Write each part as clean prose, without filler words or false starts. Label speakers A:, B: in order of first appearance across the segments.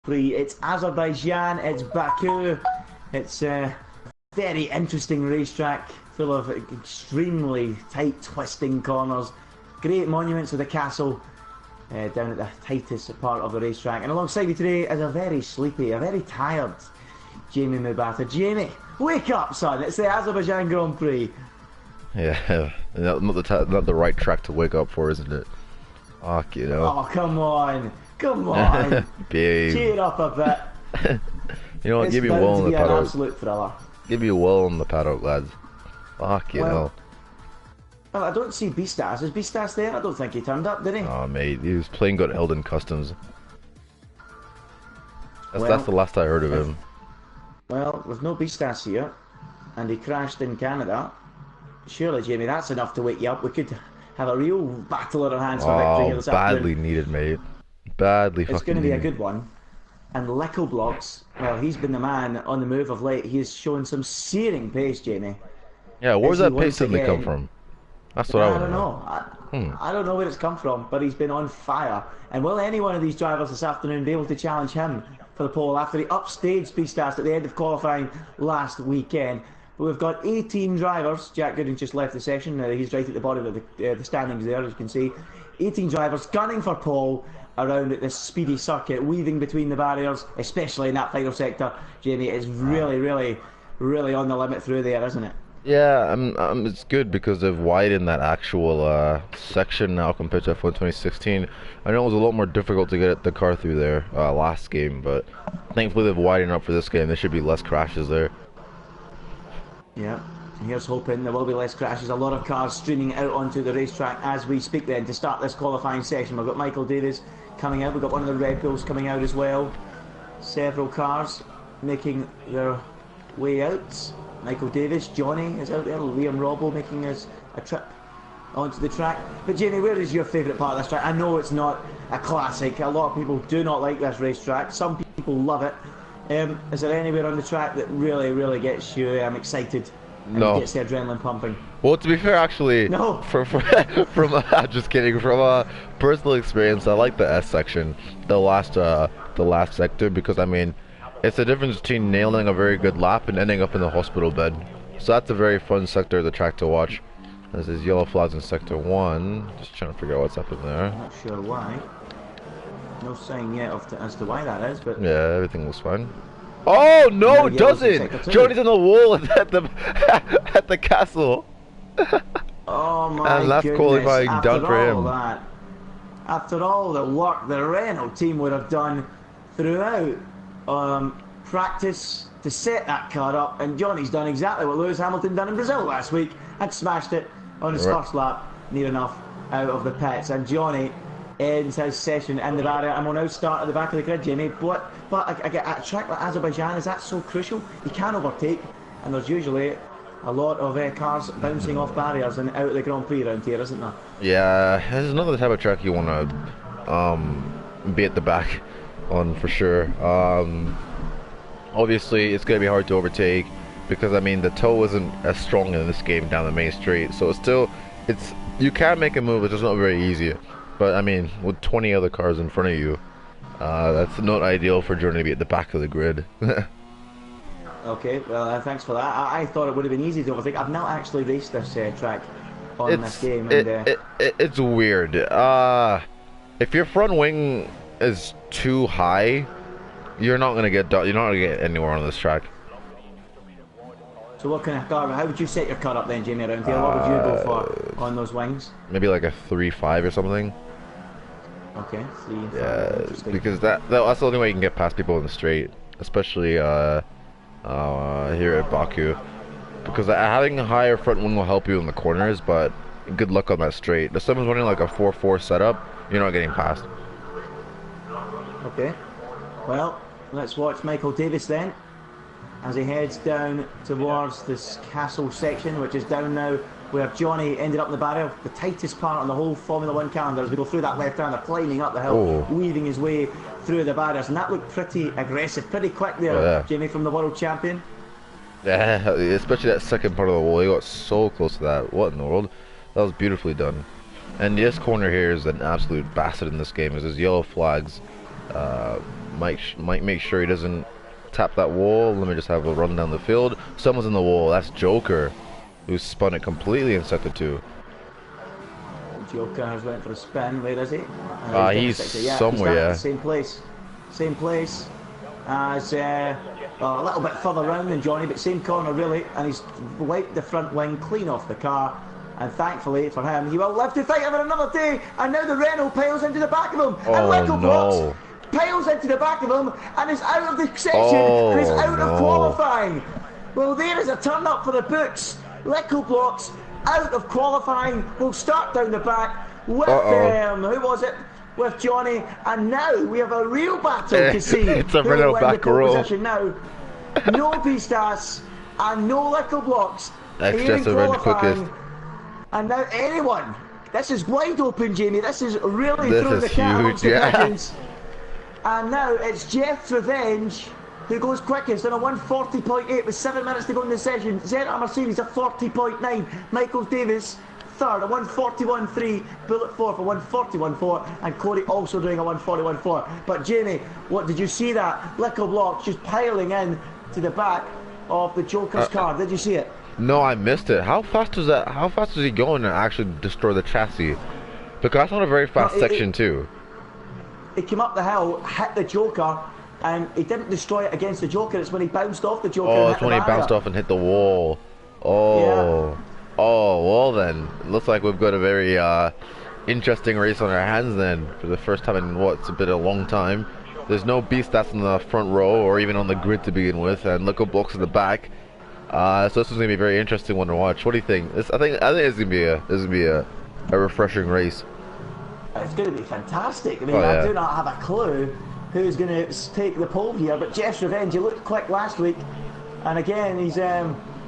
A: Prix. It's Azerbaijan, it's Baku, it's a very interesting racetrack full of extremely tight twisting corners, great monuments with a castle down at the tightest part of the racetrack, and alongside me today is a very sleepy, a very tired Jamie Mubata. Jamie, wake up son, it's the Azerbaijan Grand Prix.
B: Yeah, not the right track to wake up for, isn't it? Fuck, you know.
A: Oh, come on. Come on.
B: Babe.
A: Cheer up a bit.
B: You know what,
A: It's
B: give me a
A: bound
B: wall
A: to
B: on the
A: be an
B: paddock.
A: absolute thriller.
B: Give me a wall on the paddock, lads. Fuck, you know.
A: Well, I don't see Beastas. Is Beastas there? I don't think he turned up, did he?
B: Oh, mate, he was playing got held in customs. That's the last I heard of him.
A: Well, with no Beastas here, and he crashed in Canada, surely, Jamie, that's enough to wake you up. We could have a real battle on our hands for victory here this
B: badly
A: afternoon.
B: needed, mate. Badly fucking
A: It's going to be
B: needed.
A: a good one. And Lickle Blocks, well, he's been the man on the move of late. He has shown some searing pace, Jamie.
B: Yeah, where's
A: As he
B: that pace
A: once
B: suddenly come
A: again-
B: from? That's what I
A: I
B: want to
A: don't
B: know.
A: know. I don't know where it's come from, but he's been on fire. And will any one of these drivers this afternoon be able to challenge him for the pole after he upstaged Beastas at the end of qualifying last weekend? But we've got 18 drivers. Jack Gooding just left the session. He's right at the bottom of the standings there, as you can see. 18 drivers gunning for pole around this speedy circuit, weaving between the barriers, especially in that final sector. Jamie, it's really, really, really on the limit through there, isn't it?
B: Yeah, it's good because they've widened that actual section now compared to F1 2016. I know it was a lot more difficult to get the car through there last game, but thankfully they've widened up for this game. There should be less crashes there.
A: Yeah, here's hoping there will be less crashes. A lot of cars streaming out onto the racetrack as we speak then to start this qualifying session. We've got Michael Davis coming out, we've got one of the Red Bulls coming out as well. Several cars making their way out. Michael Davis, Johnny is out there, Liam Robbo making a trip onto the track. But Jamie, where is your favourite part of this track? I know it's not a classic. A lot of people do not like this racetrack. Some people love it. Is there anywhere on the track that really, really gets you excited and
B: No.
A: gets the adrenaline pumping?
B: Well, to be fair, actually,
A: No.
B: from just kidding. From a personal experience, I like the S section, the last sector, because I mean, it's the difference between nailing a very good lap and ending up in the hospital bed. So that's a very fun sector of the track to watch. This is yellow flags in sector 1. Just trying to figure out what's happening there.
A: Not sure why. No sign yet as to why that is, but
B: Yeah, everything was fine. Oh no,
A: No
B: it
A: yellows in
B: doesn't!
A: sector 2.
B: Johnny's on the wall at the at the castle.
A: oh my
B: And that's
A: goodness,
B: qualifying
A: after
B: done for
A: all
B: him.
A: that, after all the work the Renault team would have done throughout practice to set that car up, and Johnny's done exactly what Lewis Hamilton done in Brazil last week and smashed it on his first lap, near enough out of the pits. And Johnny ends his session in the barrier and will now start at the back of the grid, Jamie. But a track like Azerbaijan, is that so crucial? He can overtake, and there's usually a lot of cars bouncing off barriers and out of the Grand Prix around here, isn't there?
B: Yeah, this is another type of track you want to be at the back on for sure. Obviously, it's going to be hard to overtake because I mean the toe isn't as strong in this game down the main straight, so it's you can make a move, it's just not very easy. But I mean, with 20 other cars in front of you, that's not ideal for Journey to be at the back of the grid.
A: Okay, well, thanks for that. I thought it would have been easy to overtake. I've not actually raced this track on this game. And,
B: It's weird. If your front wing is too high, you're not gonna get anywhere on this track.
A: so what kind of car, how would you set your car up then, Jamie, around here? What would you go for on those wings?
B: Maybe like a 3.5 or something.
A: Okay, 3 and 5.
B: Yeah,
A: Interesting.
B: because that's the only way you can get past people in the straight, especially here at Baku. Because having a higher front wing will help you in the corners, but good luck on that straight. If someone's running like a 4.4 setup, you're not getting past.
A: Okay, well, let's watch Michael Davis then as he heads down towards this castle section, which is down now where Johnny ended up in the barrier, the tightest part on the whole Formula 1 calendar. As we go through that left hander, climbing up the hill, weaving his way through the barriers, and that looked pretty aggressive, pretty quick there, Jamie, from the world champion.
B: Yeah, especially that second part of the wall, he got so close to that. What in the world? That was beautifully done. And this corner here is an absolute bastard in this game, as there's yellow flags Might make sure he doesn't tap that wall. Let me just have a run down the field. Someone's in the wall. That's Joker, who spun it completely in sector 2.
A: Joker has went for a spin. Where is he?
B: He's somewhere. Yeah.
A: Same place as a little bit further round than Johnny, but same corner really. And he's wiped the front wing clean off the car. And thankfully for him, he will live to fight him another day. And now the Renault piles into the back of him. And Leco Blocks piles into the back of him and is out of the section and is out of qualifying. Well, there is a turn up for the books. Leco Blocks out of qualifying. Will start down the back with who was it? With Johnny, and now we have a real battle to see
B: it's a
A: who will win
B: back
A: the pole
B: row.
A: position now. No Pistas and no Leco Blocks here in qualifying. And now anyone, this is wide open, Jamie. This is really throwing the cat amongst the pigeons. And now it's Jeff's Revenge who goes quickest on a 140.8 with 7 minutes to go in the session. ZR Mercedes a 40.9. Michael Davis third, a 141.3. Bullet fourth, a 141.4. And Corey also doing a 141.4. But Jamie, what did you see that? Leco Blocks just piling in to the back of the Joker's car. Did you see it?
B: No, I missed it. How fast was that? How fast was he going to actually destroy the chassis? Because that's not a very fast section too.
A: He came up the hill, hit the Joker, and he didn't destroy it against the Joker. It's when he bounced off the Joker.
B: Oh, it's when he bounced off and hit the wall. Oh, yeah. Oh, well then. Looks like we've got a very interesting race on our hands then. For the first time in what's been a long time. There's no beast that's in the front row or even on the grid to begin with, and Leco Blocks in the back. So this is gonna be a very interesting one to watch. What do you think? I think it's gonna be a refreshing race.
A: It's gonna be fantastic. I mean, I do not have a clue who's gonna take the pole here, but Jeff's Revenge, he looked quick last week, and again he's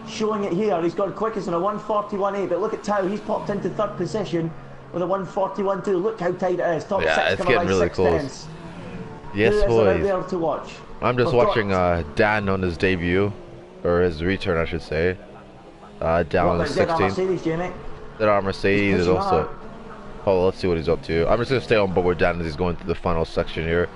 A: showing it here. He's gone quickest in a 141.8, but look at Tao. He's popped into third position with a 141.2. Look how tight it is. Top six,
B: it's getting really close. Yes, boys.
A: There to watch.
B: I'm just watching Dan on his debut. Or his return, I should say. Down in 16.
A: Mercedes, Jamie?
B: ZR Mercedes is also. Oh, let's see what he's up to. I'm just gonna stay on board with Dan as he's going through the final section here.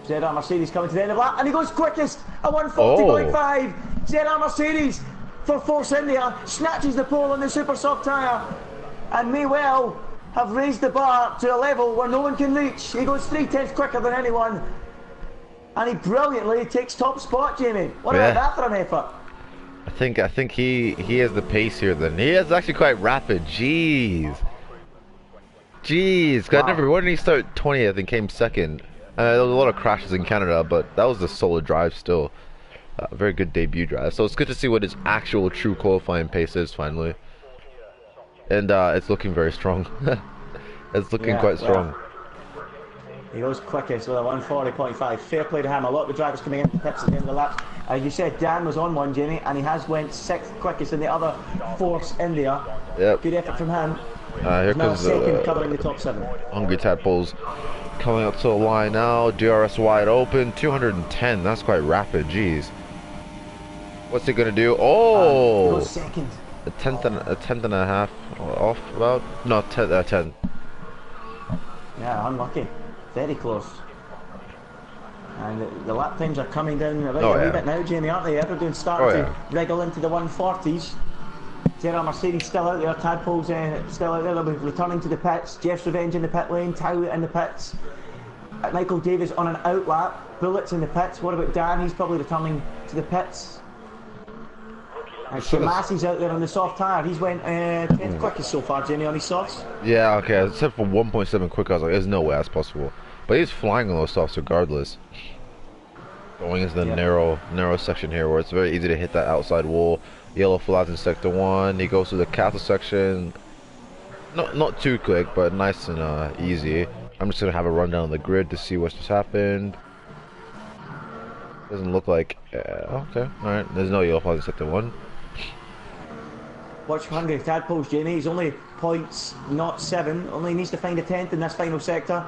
A: ZR Mercedes coming to the end of the lap, and he goes quickest at 140.5. ZR Mercedes for Force India snatches the pole on the super soft tyre, and may well have raised the bar to a level where no one can reach. He goes 3/10 quicker than anyone. And he brilliantly takes top spot, Jamie. What about that for an effort?
B: I think he has the pace here. Then he is actually quite rapid. Jeez. Wow. When did he start 20th and came second? There was a lot of crashes in Canada, but that was a solid drive still. Very good debut drive. So it's good to see what his actual true qualifying pace is finally. And it's looking very strong. It's looking quite strong.
A: He goes quickest with a 140.5. Fair play to him. A lot of the drivers coming into the pits at the end of the laps. You said Dan was on one, Jamie, and he has went 6th quickest in the other Force India.
B: Yep.
A: Good effort from him.
B: Here comes
A: second, covering the top 7.
B: Hungry Tadpoles coming up to the line now. DRS wide open. 210. That's quite rapid. Jeez. What's he gonna do? Oh.
A: He goes second.
B: A tenth and a half off about. No, 10.
A: Yeah, unlucky. Very close. And the lap times are coming down a wee bit now, Jamie, aren't they? Everyone's starting to wriggle into the 140s. ZR Mercedes still out there, Tadpole's still out there, they'll be returning to the pits. Jeff's Revenge in the pit lane, Tao in the pits. Michael Davis on an out lap, Bullets in the pits. What about Dan? He's probably returning to the pits. And Shamassi's out there on the soft tyre. He's went 10th quickest so far, Jamie, on his softs.
B: Yeah, okay, except for 1.7 quick, I was like, there's no way that's possible. But he's flying on those softs regardless. Going into the narrow section here where it's very easy to hit that outside wall. Yellow flags in sector 1. He goes through the castle section. Not too quick, but nice and easy. I'm just gonna have a rundown of the grid to see what's just happened. Doesn't look like. Okay, all right. There's no yellow flags in sector 1.
A: Watch Hungry Tadpoles, Jamie. He's only points, not 7. Only needs to find a 10th in this final sector.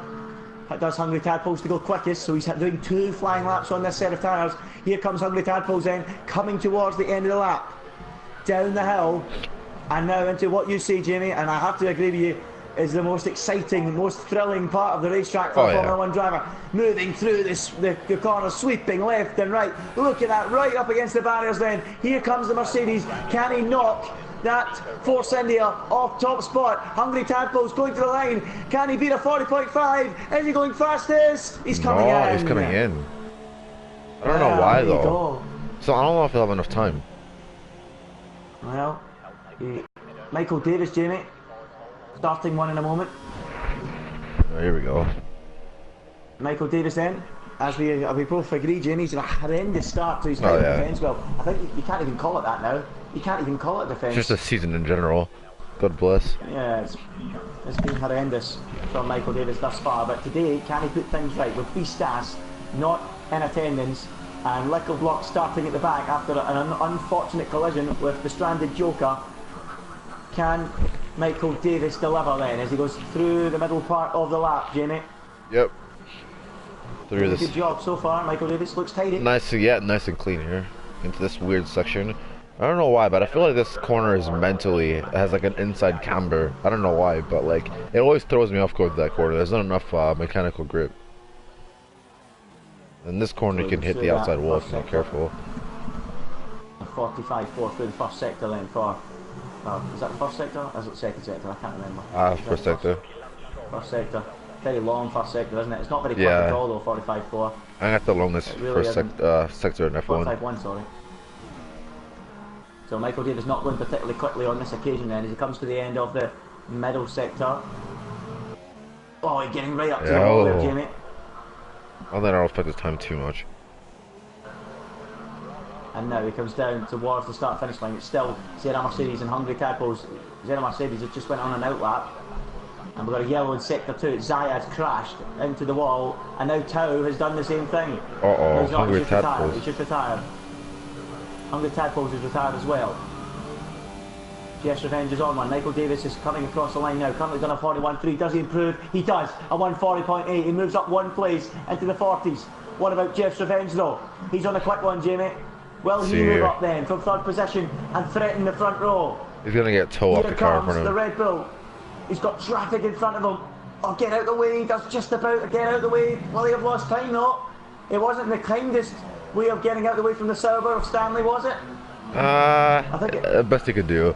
A: That does Hungry Tadpoles to go quickest, so he's doing 2 flying laps on this set of tyres. Here comes Hungry Tadpoles then, coming towards the end of the lap. Down the hill, and now into what you see, Jamie, and I have to agree with you, is the most exciting, most thrilling part of the racetrack for a Formula 1 driver. Moving through the corners, sweeping left and right. Look at that, right up against the barriers then. Here comes the Mercedes. Can he knock that Force India off top spot? Hungry Tadpole's going to the line. Can he beat a 40.5? Is he going fastest? He's coming in.
B: He's coming in. I don't know why though. So I don't know if he'll have enough time.
A: Well, Michael Davis, Jamie, starting one in a moment.
B: Oh, here we go.
A: Michael Davis then, as we both agree, Jamie, he's a horrendous start to his time defence. Well, I think you can't even call it that now. You can't even call it defence.
B: Just a season in general. God bless.
A: Yeah, it's been horrendous from Michael Davis thus far, but today, can he put things right with Bistas not in attendance and Leclerc starting at the back after an unfortunate collision with the stranded Joker? Can Michael Davis deliver then as he goes through the middle part of the lap, Jamie?
B: Yep. Through this.
A: Good job so far, Michael Davis looks tidy.
B: Nice and clean here into this weird section. I don't know why, but I feel like this corner is mentally, it has like an inside camber. I don't know why, but like it always throws me off going to that corner. There's not enough mechanical grip. In this corner, you can hit the outside wall if you're not careful.
A: 45.4 through the first sector then for. Is that the first sector? Or is it the second sector? I can't remember.
B: First sector.
A: First sector. Very long first sector, isn't it? It's not very quick at all though, 45.4.
B: I got the longest really first sector in F1.
A: 45.1, sorry. So Michael Davis not going particularly quickly on this occasion then as he comes to the end of the middle sector. Oh, he's getting right up to the wall there, Jamie.
B: I don't affect his time too much.
A: And now he comes down towards the start finish line. It's still Zera Mercedes and Hungry Tadpoles. Zera Mercedes has just went on an outlap. And we've got a yellow in sector 2. Zayad crashed into the wall. And now Tao has done the same thing.
B: Hungry Tadpoles.
A: He's just retired. Hungry Tadpoles is retired as well. Jeff's Revenge is on one. Michael Davis is coming across the line now. Currently done a 41.3. Does he improve? He does. A 140.8. He moves up one place into the 40s. What about Jeff's Revenge though? He's on a quick one, Jamie. Will he move up then from third position and threaten the front row?
B: He's going to get toe off the car in front of him.
A: The Red Bull. He's got traffic in front of him. Oh, get out the way. He does just about get out the way. Will he have lost time though? It wasn't the kindest way of getting out the way from the Sauber of Stanley, was it?
B: I think best he could do.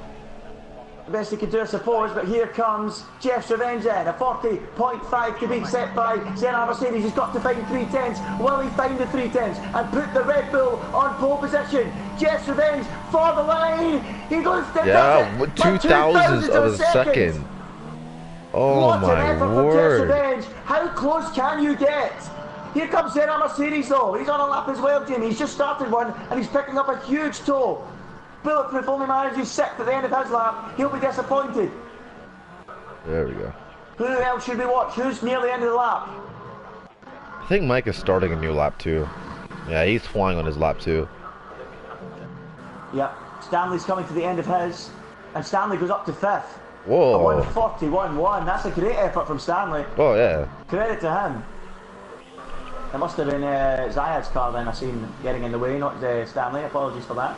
A: Best he could do, I suppose, but here comes Jeff's Revenge then. A 40.5 to be set by Zera Mercedes. He's got to find 310s. Will he find the 310s and put the Red Bull on pole position? Jeff's Revenge for the line. He goes to
B: 2,000ths of a second. Oh
A: what
B: my
A: an effort
B: word.
A: from Jeff's Revenge. How close can you get? Here comes Zera Mercedes though. He's on a lap as well, Jimmy. He's just started one and he's picking up a huge toe. Bulletproof only manages 6th at the end of his lap. He'll be disappointed.
B: There we go.
A: Who else should we watch? Who's near the end of the lap?
B: I think Mike is starting a new lap too. Yeah, he's flying on his lap too.
A: Yep. Stanley's coming to the end of his. And Stanley goes up to 5th.
B: Whoa.
A: A 141.1. That's a great effort from Stanley.
B: Oh yeah.
A: Credit to him. It must have been Zayad's car then I seen getting in the way, not Stanley. Apologies for that.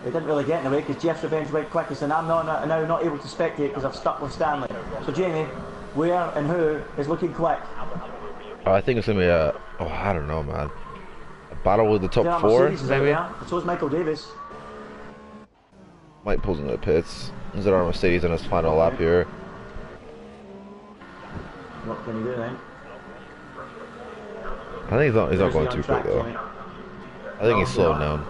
A: He didn't really get in the way because Jeff's Revenge went quickest and I'm now not able to spectate because I've stuck with Stanley. So Jamie, where and who is looking quick?
B: I think it's going to be a, I don't know man. A battle with the top 4 maybe?
A: So is Michael Davis.
B: Mike pulls into the pits. Zera Mercedes on his final lap here.
A: What can he do then?
B: I think he's not going too quick though. Jamie? I think he's slowing down.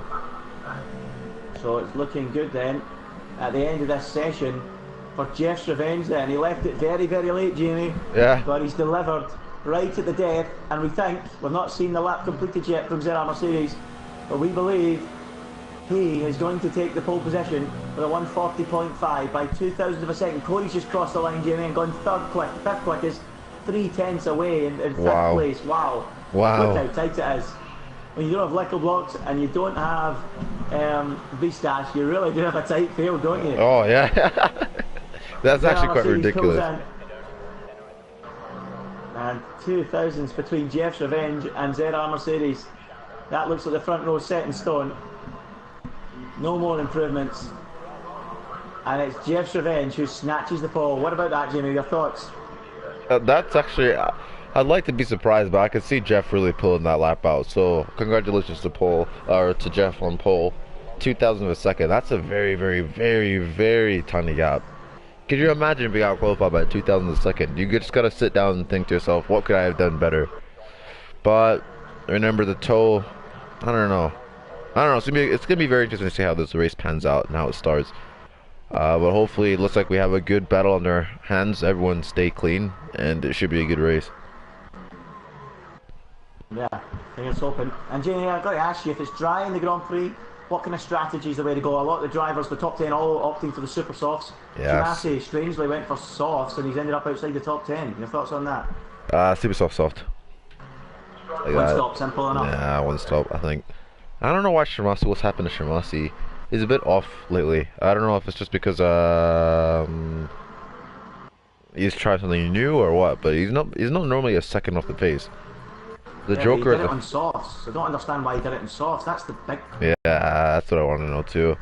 A: So it's looking good then at the end of this session for Jeff's Revenge then. He left it very, very late, Jamie.
B: Yeah.
A: But he's delivered right at the death, and we think, we've not seen the lap completed yet from Zera Mercedes, but we believe he is going to take the pole position with a 140.5 by 2,000 of a second. Corey's just crossed the line, Jamie, and gone fifth quickest, 3/10 away in 5th place. Wow. Look how tight it is. When you don't have Leclerc blocks and you don't have V-Stash, you really do have a tight field, don't you?
B: Oh yeah. That's actually quite ridiculous.
A: And 2,000s between Jeff's Revenge and Zera Mercedes. That looks like the front row set in stone. No more improvements. And it's Jeff's Revenge who snatches the pole. What about that, Jamie? Your thoughts?
B: That's actually, I'd like to be surprised, but I could see Jeff really pulling that lap out. So congratulations to Paul, or to Jeff on pole. 2,000 of a second. That's a very, very, very, very tiny gap. Could you imagine being out qualified by 2,000 of a second? You just gotta sit down and think to yourself, what could I have done better? But remember the toe. I don't know. It's gonna be very interesting to see how this race pans out and how it starts. But hopefully it looks like we have a good battle on our hands. Everyone stay clean, and it should be a good race.
A: Yeah, I think it's open. And Jamie, I've got to ask you, if it's dry in the Grand Prix, what kind of strategy is the way to go? A lot of the drivers, the top 10, all opting for the super softs.
B: Yes.
A: Shimasi strangely went for softs, and he's ended up outside the top 10. Your thoughts on that?
B: Super soft. Like
A: one stop, simple enough.
B: Yeah, one stop, I think. I don't know why Shimasi, what's happened to Shimasi? He's a bit off lately. I don't know if it's just because he's tried something new or what, but he's not normally a second off the pace. The Joker
A: he did it on softs. I don't understand why he did it in softs. That's the big.
B: Yeah, that's what I want to know too.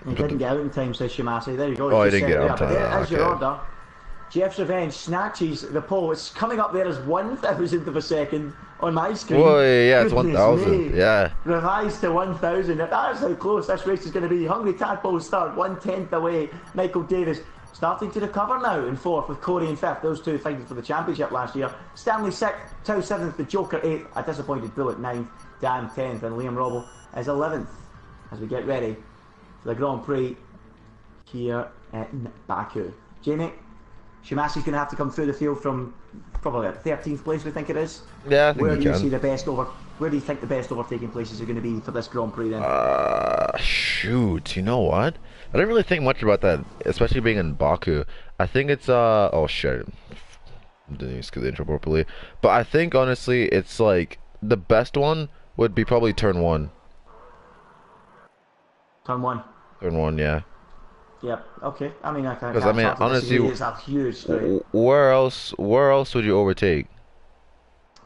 A: He didn't get out in time, says Shimasi. There you go.
B: Oh, he didn't get out in time.
A: There's your order. Jeff's Revenge snatches the pole. It's coming up there as 1,000th of a second on my screen.
B: Oh yeah, it's 1,000. Yeah.
A: Revised to 1,000. That's how close this race is going to be. Hungry Tadpoles start 1/10 away. Michael Davis starting to recover now in 4th with Corey in 5th. Those two fighting for the championship last year. Stanley 6th, Tau 7th, the Joker 8th, a disappointed Bullet 9th, Dan 10th, and Liam Robble is 11th as we get ready for the Grand Prix here in Baku. Jamie, Shimasi's going to have to come through the field from probably at 13th place, we think it is.
B: Yeah, I think
A: Where do you see the best where do you think the best overtaking places are going to be for this Grand Prix then?
B: Shoot, you know what? I didn't really think much about that, especially being in Baku. I think it's oh shit, didn't even skip the intro properly. But I think honestly, it's like the best one would be probably turn 1.
A: Turn 1.
B: Turn 1, yeah.
A: Yep. Okay. I mean, I can't.
B: Because I mean, honestly,
A: it's a huge straight.
B: Where else would you overtake?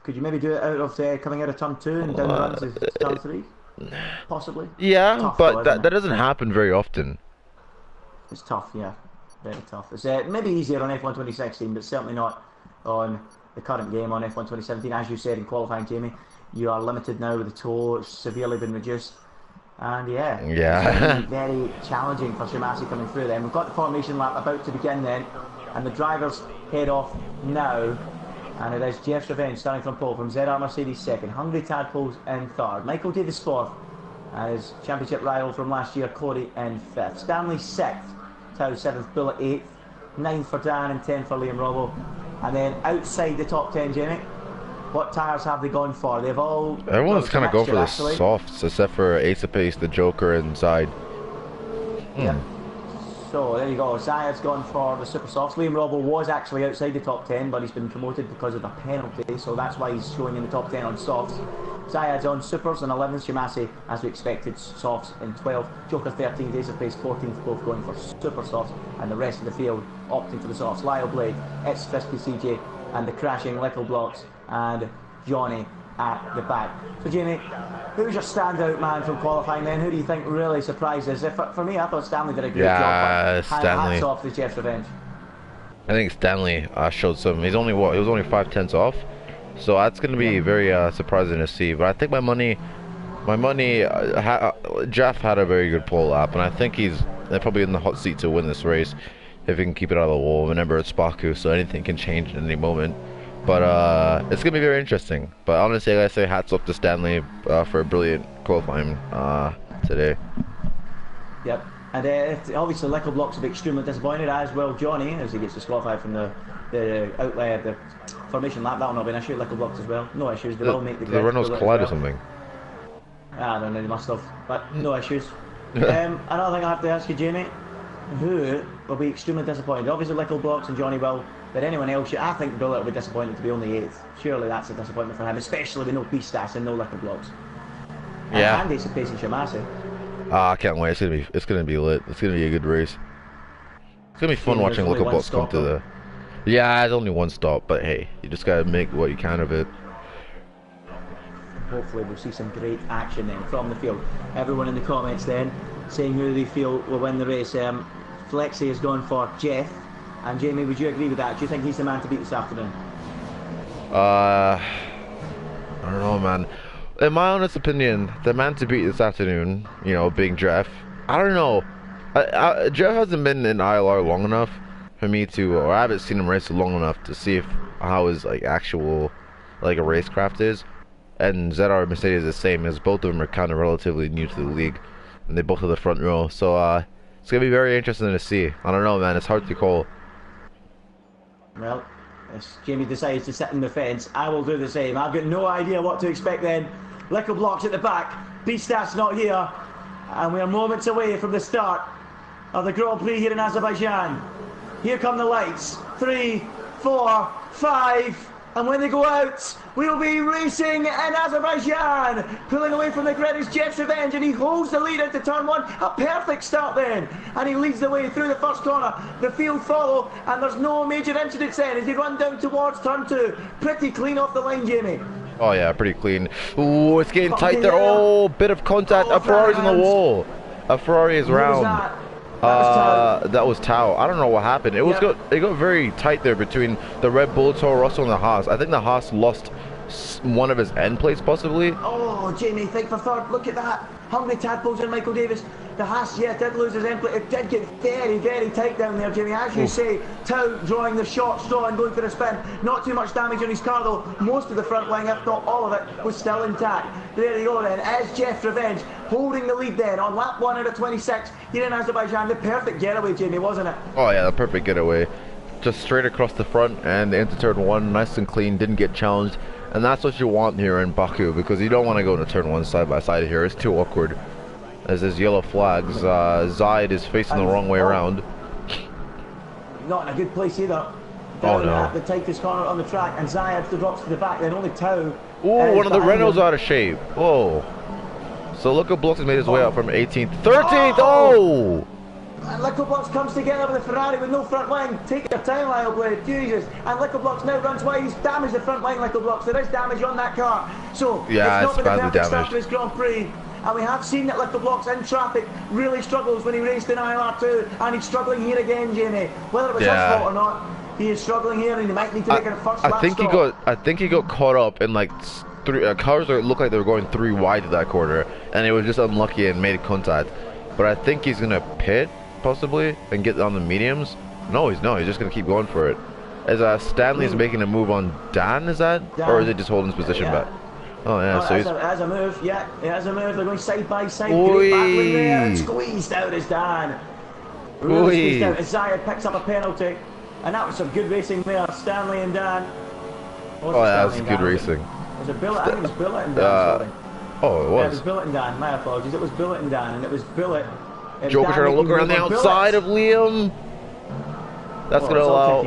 A: Could you maybe do it out of coming out of turn 2 and down the run to turn 3? Possibly.
B: Yeah,
A: tough
B: but
A: though,
B: that doesn't happen very often.
A: It's tough, yeah. Very tough. It's maybe easier on F1 2016, but certainly not on the current game on F1 2017. As you said in qualifying, Jamie, you are limited now with the tow. It's severely been reduced. And yeah, it's very challenging for Shimasi coming through then. We've got the formation lap about to begin then, and the drivers head off now. And it is Jeff's Revenge starting from pole from ZR Mercedes 2nd, Hungry Tadpoles in 3rd, Michael Davis 4th, as championship rival from last year, Corey in 5th, Stanley 6th, Tau 7th, Bullet 8th, 9th for Dan and 10th for Liam Robbo. And then outside the top 10, Jamie, what tyres have they gone for? They've all...
B: Everyone's kind of going for the softs, except for Ace of Pace, the Joker inside.
A: Yeah. So there you go. Zayad's gone for the super softs. Liam Robbo was actually outside the top 10, but he's been promoted because of the penalty, so that's why he's showing in the top 10 on softs. Zayad's on supers in 11th, Shimasi, as we expected, softs in 12th, Joker 13th, Ace of Pace 14th, both going for super softs, and the rest of the field opting for the softs. Lyle Blade, It's Frisky CJ, and the crashing Little Blocks, and Johnny at the back. So Jamie, who's your standout man from qualifying then? Who do you think really surprised us? For me, I thought Stanley did a great job.
B: Stanley.
A: Hats off to Jeff's Revenge.
B: I think Stanley showed some. He's only what? He was only 5/10 off. So that's going to be very surprising to see. But I think my money, Jeff had a very good pole lap, and I think he's probably in the hot seat to win this race if he can keep it out of the wall. Remember, it's Baku, so anything can change at any moment. But it's going to be very interesting. But honestly, I gotta say hats off to Stanley for a brilliant qualifying today.
A: Yep. And obviously Little Blocks will be extremely disappointed, as well Johnny, as he gets disqualified from the outlier, the formation lap. That'll not be an issue. Little Blocks as well. No issues. They will make the grid.
B: The Renault's collide or something.
A: I don't know, they must have. But no issues. Another thing I have to ask you, Jamie, who will be extremely disappointed? Obviously Little Blocks and Johnny will. But anyone else, I think Bullet will be disappointed to be only 8th. Surely that's a disappointment for him, especially with no P-Stats and no Little Blocks.
B: Yeah.
A: And Ace of Pace and Shimasi.
B: I can't wait. It's gonna be lit. It's gonna be a good race. It's gonna be fun watching Little Blocks come to the. Yeah, it's only one stop, but hey, you just gotta make what you can of it.
A: Hopefully we'll see some great action then from the field. Everyone in the comments then, saying who they feel will win the race. Flexi has gone for Jeff. And Jamie, would you agree with that? Do you think he's the man to beat this afternoon?
B: I don't know, man. In my honest opinion, the man to beat this afternoon, you know, being Jeff, I don't know. Jeff hasn't been in ILR long enough for me to, or I haven't seen him race long enough to see how his like actual like a racecraft is. And ZR Mercedes is the same, as both of them are kind of relatively new to the league, and they both have the front row. So it's gonna be very interesting to see. I don't know, man. It's hard to call.
A: Well, if Jamie decides to sit in the fence, I will do the same. I've got no idea what to expect then. Little blocks at the back. Beastad's not here. And we are moments away from the start of the Grand Prix here in Azerbaijan. Here come the lights. 3, 4, 5. And when they go out, we will be racing in Azerbaijan. Pulling away from the grid is Jeff's Revenge, and he holds the lead into turn 1. A perfect start then. And he leads the way through the first corner. The field follow, and there's no major incidents then as they run down towards turn 2. Pretty clean off the line, Jamie.
B: Oh yeah, pretty clean. Ooh, it's getting tight there. Oh, bit of contact. A Ferrari's on the wall. A Ferrari is round. That was Tao. I don't know what happened. It was it got very tight there between the Red Bull, Toro Rosso, and the Haas. I think the Haas lost one of his end plates possibly.
A: Oh, Jamie, think for third. Look at that. Hungry Tadpoles and Michael Davis. The Haas, did lose his end plate. It did get very, very tight down there, Jamie. As you say, Tao drawing the short straw and going for a spin. Not too much damage on his car though. Most of the front wing, if not all of it, was still intact. There you go then. As Jeff's Revenge holding the lead then on lap 1 out of 26 here in Azerbaijan. The perfect getaway, Jamie, wasn't it?
B: Oh yeah, the perfect getaway. Just straight across the front and into turn 1, nice and clean, didn't get challenged. And that's what you want here in Baku, because you don't want to go into turn 1 side by side here. It's too awkward. As there's yellow flags, Zaid is facing the wrong way around.
A: Not in a good place either.
B: Oh no.
A: At the tightest corner on the track, and Zayed drops to the back, then only Tao.
B: Ooh, one of the Renaults out of shape. Whoa. So Luca Blocks has made his way up from 18th. 13th! Oh!
A: And Little Blocks comes together with a Ferrari with no front wing. Take your time, Lyle Blade. Jesus. And Little Blocks now runs wide. He's damaged the front wing, Little Blocks. There is damage on that car. So,
B: yeah,
A: it's not been a perfect
B: damaged.
A: start for his Grand Prix. And we have seen that Little Blocks in traffic really struggles when he raced in ILR2. And he's struggling here again, Jamie. Whether it was his fault or not, he is struggling here, and he might need to make it a first lap stop.
B: I think he got caught up in like cars that looked like they were going 3 wide to that corner, and he was just unlucky and made contact. But I think he's gonna pit possibly and get on the mediums. No, he's just gonna keep going for it. As Stanley's making a move on Dan, is that, or is it just holding his position back? Oh yeah, so
A: as a move, as a move. They're going side by side. Great battling there, and squeezed out is Dan. Really squeezed out as Zayed picks up a penalty, and that was some good racing there. Stanley and Dan.
B: Oh yeah, that's good racing.
A: Was it Billet? I think it was Billet and Dan. Sorry.
B: Oh, it was.
A: It was Billet and Dan. My apologies. It was Billet and Dan, and it was Billet.
B: Joker trying to look around the outside of Liam. That's going to allow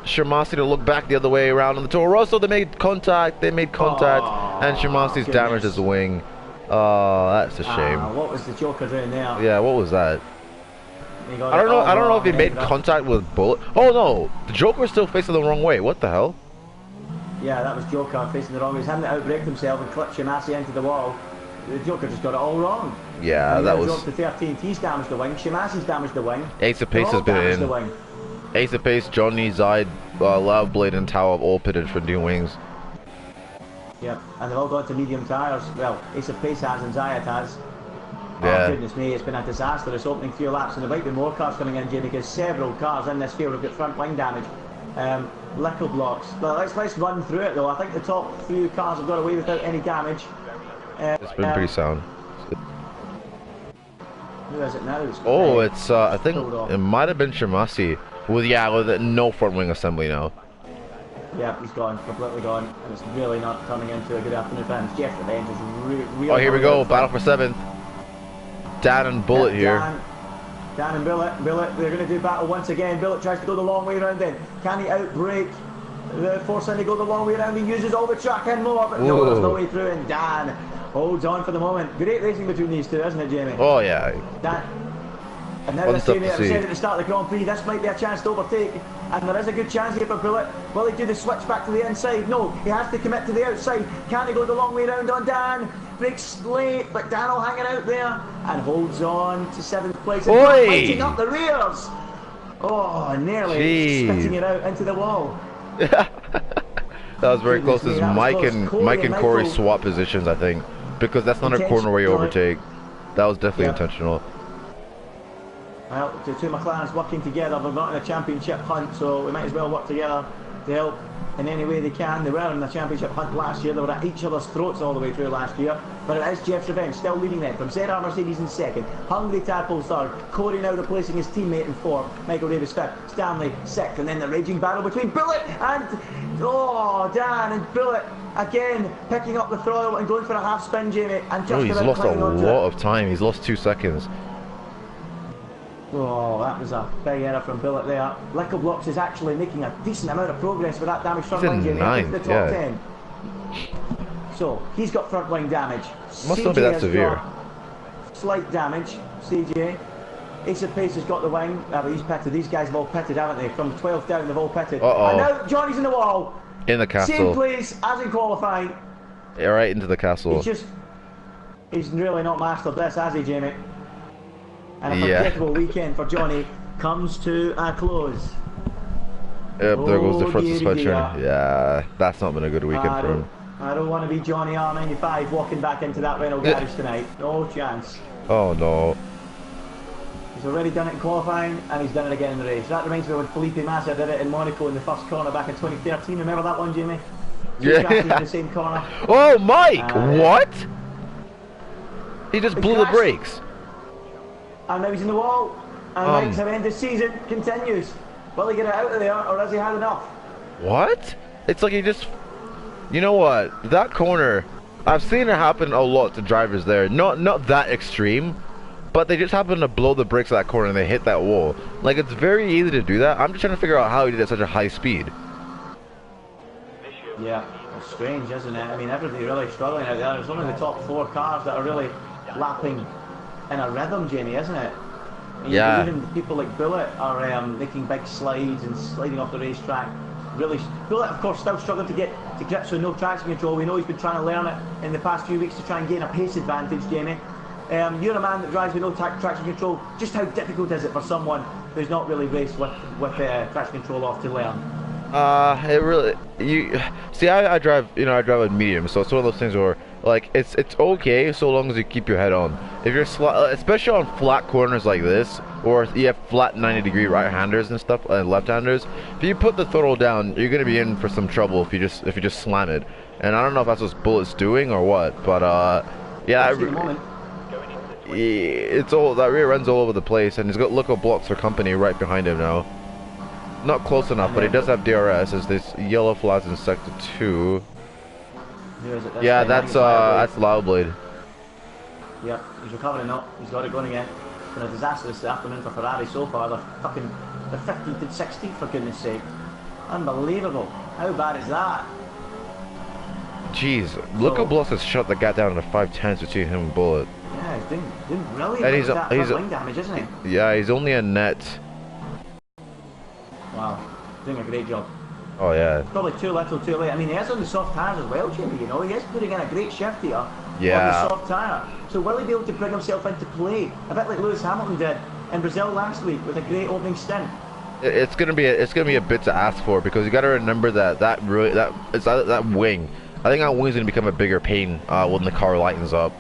B: Shimasi to look back the other way around on the Toro Rosso. They made contact. And Shimasi's damaged his wing. Oh, that's a shame.
A: What was the Joker doing there?
B: Yeah, what was that? I don't know if he made contact with Bullet. Oh no, the Joker's still facing the wrong way. What the hell?
A: Yeah, that was Joker facing the wrong way. He's having to outbrake himself and clip Shimasi into the wall. The Joker just got it all wrong.
B: Yeah, that was.
A: Dropped to 13th. He's damaged the wing. Shimasi's damaged the wing.
B: Ace of Pace has been in. Ace of Pace, Johnny, Zaid, Loudblade, and Tao have all pitted for new wings.
A: Yep, and they've all gone to medium tyres. Well, Ace of Pace has and Zaid has.
B: Yeah.
A: Oh, goodness me, it's been a disastrous opening few laps, and there might be more cars coming in, Jamie, because several cars in this field have got front wing damage. Little Blocks. Well, let's run through it though. I think the top few cars have got away without any damage.
B: It's been pretty sound.
A: Who is it now?
B: It's I think it might have been Shimasi. With no front wing assembly now.
A: Yeah, he's gone, completely gone, and it's really not turning into a good afternoon for him. Jeff Revenge is really.
B: Oh, here we go, battle for 7th. Dan and Bullet here.
A: Dan and Bullet, they're going to do battle once again. Bullet tries to go the long way around then. Can he outbrake the Force and he go the long way around? He uses all the track and more, but no, there's no way through, and Dan holds on for the moment. Great racing between these two, isn't it, Jamie?
B: Oh, yeah.
A: And now
B: Fun
A: this
B: stuff
A: Jamie,
B: to
A: as I
B: see.
A: said at the start of the Grand Prix, this might be a chance to overtake. And there is a good chance here for Bullet. Will he do the switch back to the inside? No, he has to commit to the outside. Can he go the long way round on Dan? Breaks late, but Daniel hanging out there and holds on to 7th place. And lighting up the rears. Oh, nearly spitting it out into the wall.
B: That was very
A: Goodness
B: close.
A: me,
B: As
A: that was
B: Mike
A: close.
B: and
A: Corey
B: Mike and Corey
A: Michael-
B: swap positions, I think, because that's not a corner where you overtake. That was definitely intentional.
A: Well, the two McLarens working together. They're not in a championship hunt, so we might as well work together to help in any way they can. They were in the championship hunt last year. They were at each other's throats all the way through last year. But it is Jeff's revenge, still leading them from ZR Mercedes in 2nd. Hungry Tadpole 3rd. Corey now replacing his teammate in 4th. Michael Davis 5th. Stanley 6th. And then the raging battle between Bullet and Dan and Bullet again picking up the throttle and going for a half spin, Jamie. And just
B: He's
A: about
B: lost a
A: clinging onto
B: lot
A: it.
B: of time. He's lost 2 seconds.
A: Oh, that was a big error from Bullet there. Lickle Blocks is actually making a decent amount of progress with that damage front
B: He's
A: wing,
B: in
A: Jamie.
B: ninth,
A: The top
B: yeah.
A: 10. So, he's got front wing damage.
B: Must not be that
A: has
B: severe.
A: got slight damage, CJ. Ace of Pace has got the wing. But he's pitted. These guys have all pitted, haven't they? From 12th down, they've all pitted.
B: Uh-oh.
A: And now Johnny's in the wall.
B: In the
A: Same
B: castle.
A: place as in qualifying.
B: Yeah, right into the castle.
A: He's really not mastered this, has he, Jamie? And a
B: Yeah.
A: forgettable weekend for Johnny comes to a close.
B: Yep, there goes the
A: Oh,
B: front
A: dear,
B: suspension.
A: dear.
B: Yeah, that's not been a good weekend for him.
A: I don't want to be Johnny R95 walking back into that Renault garage tonight. No chance.
B: Oh no.
A: He's already done it in qualifying and he's done it again in the race. That reminds me when Felipe Massa did it in Monaco in the first corner back in 2013. Remember that one, Jamie? Two crashes in the same corner.
B: Oh, Mike!
A: Yeah.
B: What? He just blew the
A: crashed.
B: brakes.
A: And now he's in the wall. And Mike's horrendous season continues. Will he get it out of there or has he had enough?
B: What? It's like he just... You know what? That corner, I've seen it happen a lot to drivers there. Not that extreme, but they just happen to blow the brakes at that corner and they hit that wall. Like, it's very easy to do that. I'm just trying to figure out how he did it at such a high speed.
A: Yeah, it's strange, isn't it? I mean, everybody really struggling out there. It's only the top 4 cars that are really lapping in a rhythm, Jamie, isn't it? I mean,
B: Yeah.
A: Even people like Bullet are making big slides and sliding off the racetrack. Really, Bullet, of course, still struggling to get to grips with no traction control. We know he's been trying to learn it in the past few weeks to try and gain a pace advantage, Jamie. You're a man that drives with no traction control. Just how difficult is it for someone who's not really raced with traction control off to learn?
B: It really, you see, I drive, I drive a medium, so it's one of those things where, like, it's okay so long as you keep your head on. If you're especially on flat corners like this, or you have flat 90-degree right-handers and stuff, left-handers, if you put the throttle down, you're gonna be in for some trouble if you just slam it. And I don't know if that's what Bullet's doing or what, but yeah, it's all that rear end's all over the place, and he's got Lickle Blocks for company right behind him now. Not close enough, but he does have DRS. As this yellow flags in sector 2. Yeah, that's Loudblade.
A: Yep, he's recovering now. He's got it going again. It's been a disastrous afternoon for Ferrari so far. They're 15th and 16th for goodness sake. Unbelievable. How bad is that?
B: Jeez, Lickle Blocks has shut the gap down to 5/10 between him and Bullet.
A: Yeah, he's doing brilliant.
B: And
A: With that front wing damage, isn't he?
B: Yeah, he's only a net.
A: Wow, doing a great job.
B: Oh yeah.
A: Probably too little, too late. I mean, he is on the soft tyres as well, Jamie. You know, he is putting in a great shift here on the soft tyre. So will he be able to bring himself into play, a bit like Lewis Hamilton did in Brazil last week with a great opening stint?
B: It's gonna be a bit to ask for, because you got to remember that wing. I think that wing's gonna become a bigger pain when the car lightens up,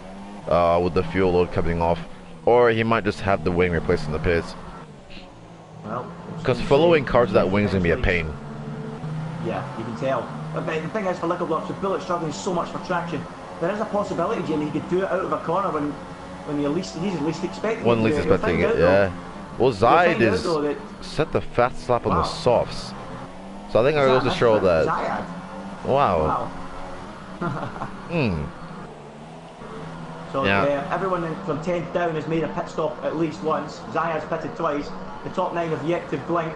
B: with the fuel load coming off, or he might just have the wing replaced in the pits.
A: Well,
B: because following cars with that wing's gonna be a pain.
A: Yeah, you can tell. But the thing is, for Lickle Blocks, with Bullet struggling so much for traction, there is a possibility, Jamie, he could do it out of a corner when he's least expecting
B: When least expecting it, yeah. Well, Zayed is set the fast slap on the softs, so I think I goes to show that.
A: Zayed?
B: Wow.
A: So yeah. Everyone from 10th down has made a pit stop at least once. Zayed's pitted twice. The top 9 have yet to blink,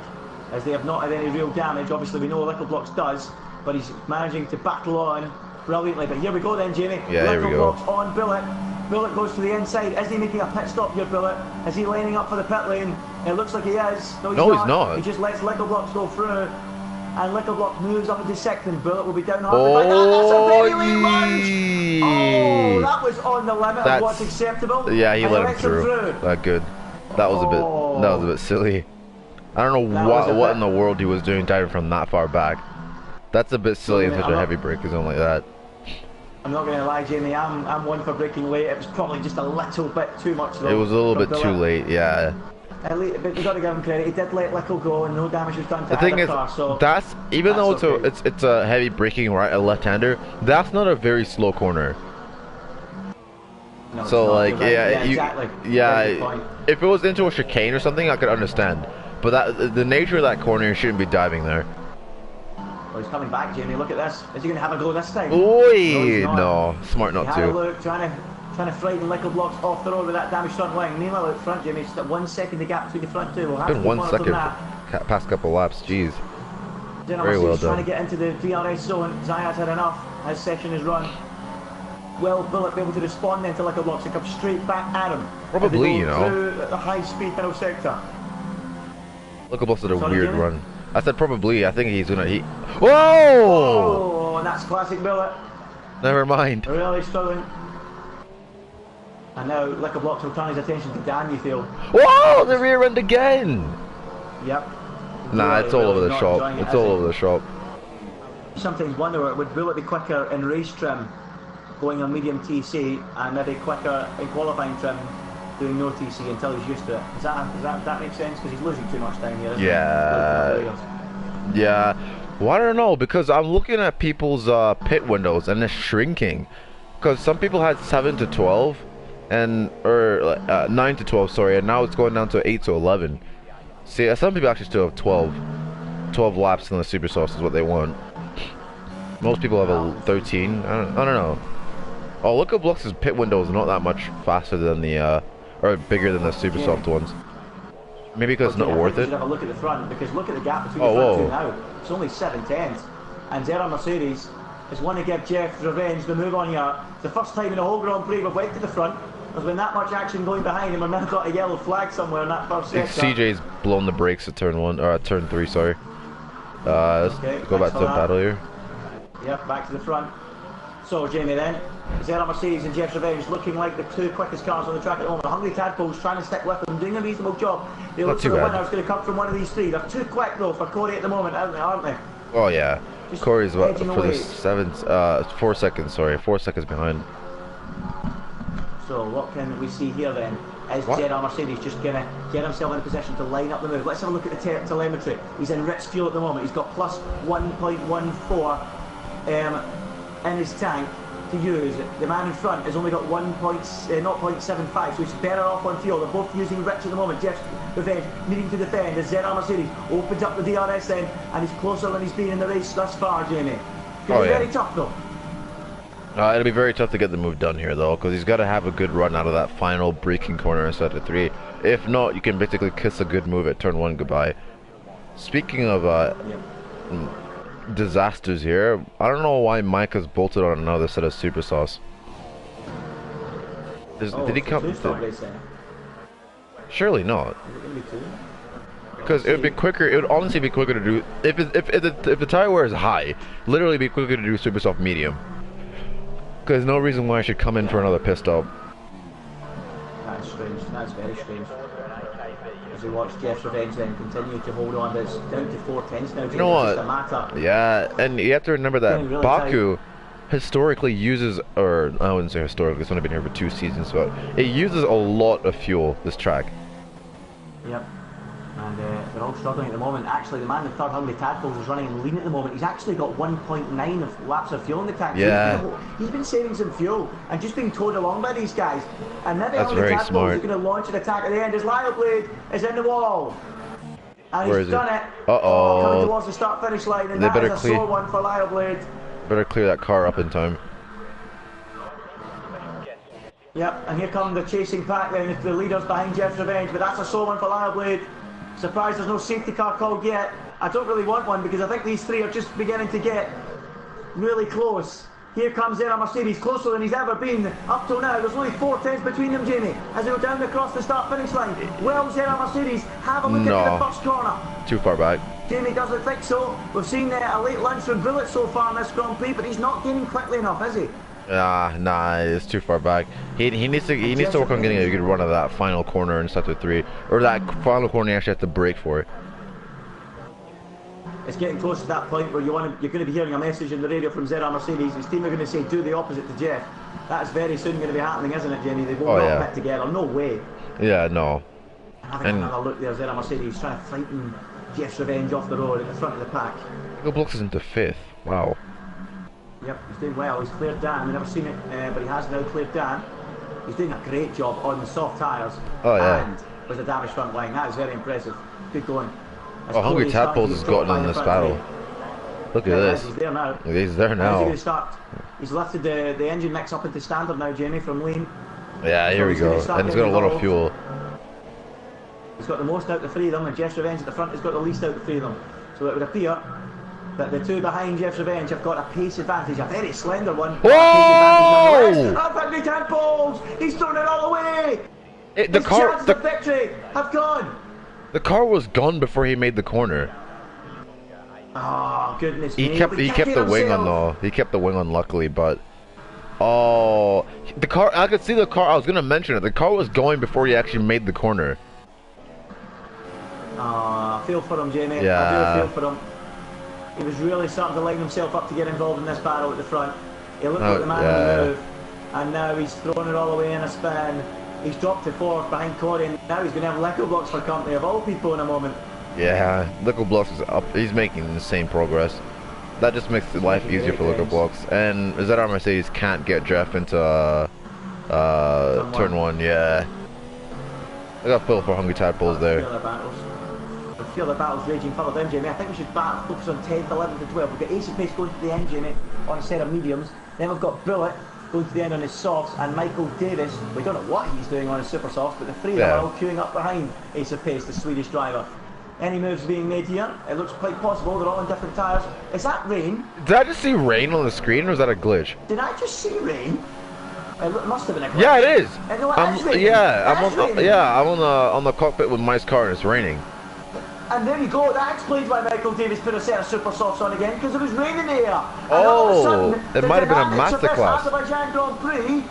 A: as they have not had any real damage. Obviously, we know Lickle Blocks does, but he's managing to battle on brilliantly. But here we go then, Jamie.
B: Yeah, here we go.
A: Lickle Blocks on Bullet. Bullet goes to the inside. Is he making a pit stop here, Bullet? Is he lining up for the pit lane? It looks like he is. No, he's not. He just lets Little Blocks go through. And Little Block moves up into second. Bullet will be down hard. That's a very late lunge. Oh, that was on the limit of what's acceptable.
B: Yeah, he let him through. That good. That was a bit silly. I don't know what in the world he was doing diving from that far back. That's a bit silly in such a heavy break zone like that.
A: I'm not going to lie, Jamie. I'm one for breaking late. It was probably just a little bit too much. Though,
B: it was a little bit too late, yeah.
A: But we got to give him credit. He did let Little go, and no damage was done to either car. So
B: that's even though it's a heavy braking right, a left-hander. That's not a very slow corner.
A: No,
B: so like,
A: exactly.
B: If it was into a chicane or something, I could understand. But the nature of that corner, you shouldn't be diving there.
A: Well, he's coming back, Jamie. Look at this. Is he going to have a go this time?
B: Oi! No, smart not to.
A: Look, trying to frighten Little Blocks off the road with that damaged front wing. Meanwhile, out front, Jamie, just 1 second the gap between the front two. We'll have
B: been 1 second past couple laps. Jeez. Very well done.
A: Trying to get into the DRS zone. Zayad's had enough. His session is run. Will Bullet be able to respond then to Little Blocks and come straight back at him?
B: Probably, you know.
A: Through the high-speed middle sector.
B: Little Blocks did a weird run. I said probably. I think he's gonna. Whoa!
A: Oh, and that's classic Bullet.
B: Never mind.
A: Really struggling. And now Little Blocks will turn his attention to Dan, you feel.
B: Whoa! The rear end again!
A: Yep.
B: Nah, it's all over the shop. It's all over the shop.
A: Sometimes wonder, would Bullet be quicker in race trim going on medium TC and maybe quicker in qualifying trim doing no TC until he's used to it? Does that make sense? Because he's losing too much time here, isn't he?
B: Yeah. Well, I don't know, because I'm looking at people's pit windows and it's shrinking. Because some people had 7 to 12. Or 9 to 12, sorry, and now it's going down to 8 to 11. See, some people actually still have 12 laps in the super sauce is what they want. Most people have a 13. I don't know. Oh, look at Blux's pit window is not that much faster than the or bigger than the super soft ones. Maybe because it's not worth it.
A: Have a look at the front, because look at the gap between the front two now. It's only 7 tenths, and Zera Mercedes is one to give Jeff revenge. The move on here. It's the first time in the whole Grand Prix we've went to the front. There's been that much action going behind him, and now got a yellow flag somewhere in that first sector.
B: CJ's blown the brakes at turn 1 or turn 3. Sorry. Let's go back to the battle here.
A: Yep, back to the front. So Jamie then, Zera Mercedes and Jeff's Revenge looking like the two quickest cars on the track at the moment. The Hungry Tadpoles trying to stick with them, doing a reasonable job. They look for the winner's going to come from one of these three. They're too quick though for Corey at the moment, aren't they?
B: Oh yeah. Just Corey's what for the 4 seconds. Sorry, 4 seconds behind.
A: So what can we see here then? Is Zera Mercedes just going to get himself in a position to line up the move? Let's have a look at the telemetry. He's in rich fuel at the moment. He's got plus 1.14 in his tank to use. The man in front has only got 0.75, so he's better off on fuel. They're both using rich at the moment. Jeff's Revenge needing to defend as Zera Mercedes opens up the DRS then, and he's closer than he's been in the race thus far, Jamie. It's very tough though.
B: It'll be very tough to get the move done here though, because he's got to have a good run out of that final braking corner inside of 3. If not, you can basically kiss a good move at turn 1 goodbye. Speaking of disasters here, I don't know why Mike has bolted on another set of super sauce. Did he come? Surely not. Because it would be quicker. It would honestly be quicker to do if the tire wear is high. Literally, be quicker to do super soft medium. Because no reason why I should come in for another pit stop.
A: That's strange. That's very strange. As we watch Jeff's Revenge then continue to hold on, but it's down to 4 tenths now.
B: You know what? Yeah, and you have to remember that really Baku historically uses, or I wouldn't say historically, it's only been here for 2 seasons, but it uses a lot of fuel, this track.
A: Yep. And they're all struggling at the moment. Actually, the man in third, Hungry Tadpoles, is running lean at the moment. He's actually got 1.9 of laps of fuel in the tank.
B: Yeah.
A: He's been saving some fuel and just being towed along by these guys. And maybe
B: that's
A: Hungry
B: very
A: Tadpoles
B: smart.
A: is going to launch an attack at the end. His Lyle Blade is in the wall. And
B: Where
A: he's done it.
B: Uh-oh.
A: Coming towards the start-finish line, and that is a sore one for Lyle Blade.
B: Better clear that car up in time.
A: Yep, and here come the chasing pack then, the leaders behind Jeff's Revenge, but that's a sore one for Lyle Blade. Surprised there's no safety car called yet. I don't really want one because I think these three are just beginning to get really close. Here comes ILR Mercedes, closer than he's ever been up till now. There's only 4 tenths between them, Jamie, as they go down across the start-finish line. Well, ILR Mercedes, have a look into the first corner.
B: Too far back.
A: Jamie doesn't think so. We've seen a late lunch from Bullet so far in this Grand Prix, but he's not gaining quickly enough, is he?
B: Nah, it's too far back. He needs to work on getting a good run of that final corner in sector 3, or that final corner you actually have to brake for it.
A: It's getting close to that point where you're going to be hearing a message in the radio from ILR Mercedes. His team are going to say do the opposite to Jeff. That's very soon going to be happening, isn't it, Jamie? They won't all pit together. No way.
B: Yeah, no.
A: Having another look there, ILR Mercedes trying to frighten Jeff's revenge off the road at the front of the pack.
B: Michael Blocks is into 5th. Wow.
A: Yep, he's doing well. He's cleared Dan. We've never seen it, but he has now cleared Dan. He's doing a great job on the soft tyres.
B: Oh, yeah.
A: And with a damaged front line. That is very impressive. Good going.
B: Oh, Hungry Tadpoles has gotten in this battle. Look at this.
A: He's there now.
B: He's there now.
A: He's lifted the engine mix up into standard now, Jamie, from lean.
B: Yeah, here we go. And he's got a lot of fuel.
A: He's got the most out of the 3 of them, and Jeff's Revenge at the front has got the least out of the 3 of them. So it would appear that the 2 behind Jeff's Revenge have got a pace advantage, a very slender one.
B: Whoa!
A: Hungry Tadpoles! He's thrown it all away!
B: The
A: chances of victory have gone!
B: The car was gone before he made the corner.
A: Oh goodness
B: me! He kept the wing on though. He kept the wing on, luckily, but the car. I could see the car. I was gonna mention it. The car was going before he actually made the corner.
A: I feel for him, Jamie.
B: Yeah.
A: I do feel for him. He was really starting to line himself up to get involved in this battle at the front. He looked like the man on the move, and now he's thrown it all away in a spin. He's dropped to 4th behind Corey, and now he's going to have Leco Blocks for company of all people in a moment.
B: Yeah, Leco Blocks is up. He's making insane progress. That just makes life easier for Leco Blocks. And ILR Mercedes can't get Jeff into turn 1. Yeah. I got Phil for Hungry Tadpoles there.
A: I feel the battle's raging further down, Jamie. I think we should focus on 10th, 11th and 12th. We've got Ace of Pace going to the end, Jamie, on a set of mediums. Then we've got Bullet going to the end on his softs, and Michael Davis, we don't know what he's doing on his super softs, but the 3 of them are all queuing up behind Ace of Pace, the Swedish driver. Any moves being made here? It looks quite possible. They're all in different tyres. Is that rain?
B: Did I just see rain on the screen, or was that a glitch?
A: Did I just see rain? It must have been a glitch.
B: Yeah, it is.
A: I'm
B: on the cockpit with my car, and it's raining.
A: And there you go, that explains why Michael Davis put a set of super softs on again, because there was rain in the air.
B: Oh, it might have been a masterclass.
A: The Azerbaijan Grand Prix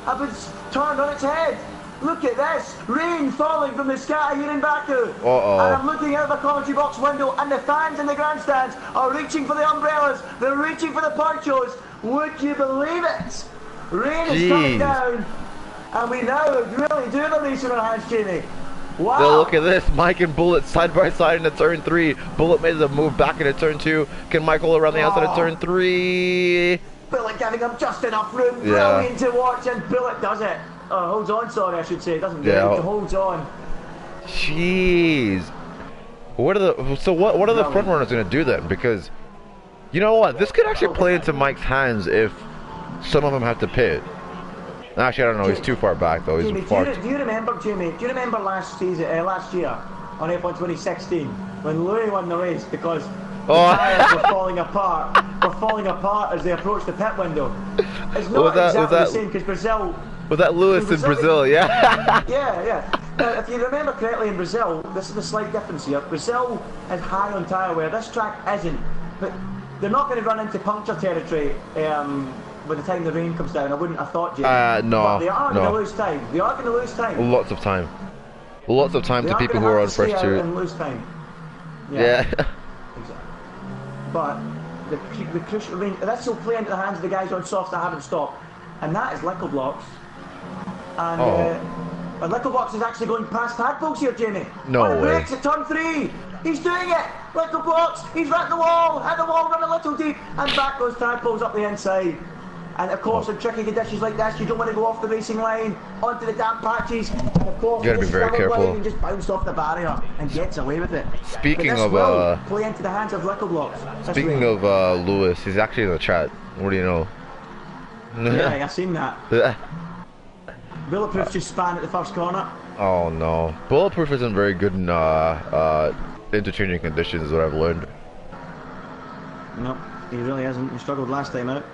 A: have been turned on its head. Look at this, rain falling from the sky here in Baku. And I'm looking out of the commentary box window, and the fans in the grandstands are reaching for the umbrellas, they're reaching for the ponchos. Would you believe it? Rain is coming down, and we now really do have a race in our hands, Jamie. Wow.
B: So look at this, Mike and Bullet side by side into turn 3. Bullet made a move back into turn 2. Can Michael around the outside of turn 3?
A: Bullet giving him just enough room. Brilliant to watch, and Bullet does it. Holds on, sorry, I should say. Doesn't get it, holds on.
B: Jeez. What are the front runners going to do then? Because, you know what? This could actually play into Mike's hands if some of them have to pit. Actually, I don't know. He's too far back, though.
A: Jamie, do you remember, Jamie? Do you remember last year on F1 2016 when Louis won the race because the tyres were falling apart? Were falling apart as they approached the pit window. It's not exactly the same because Brazil.
B: Was that Lewis in Brazil? Yeah.
A: Yeah. Now, if you remember correctly, in Brazil, this is the slight difference here. Brazil is high on tyre wear. This track isn't. But they're not going to run into puncture territory. By the time the rain comes down, I wouldn't have thought, Jim.
B: No.
A: But they are going to lose time. They are going to lose time.
B: Lots of time. Lots of time to people who are on fresh too.
A: And lose time.
B: Yeah.
A: Exactly. But the crucial rain, this will play into the hands of the guys on softs that haven't stopped, and that is Leco Blocks. And Leco Blocks is actually going past Tadpoles here, Jamie.
B: No way.
A: Brakes at turn 3. He's doing it. Leco Blocks. He's at the wall. Run a little deep, and back goes Tadpoles up the inside. And of course, in tricky conditions like this, you don't want to go off the racing line onto the damp patches. And of course,
B: you gotta be very careful.
A: And just bounce off the barrier and gets away with it.
B: Speaking of
A: play into the hands of Leco Blocks.
B: Speaking of Lewis, he's actually in the chat. What do you know?
A: Yeah, I've seen that. Bulletproof just span at the first corner.
B: Oh no, Bulletproof isn't very good in interchanging conditions, is what I've learned.
A: No, he really isn't. He struggled last time out.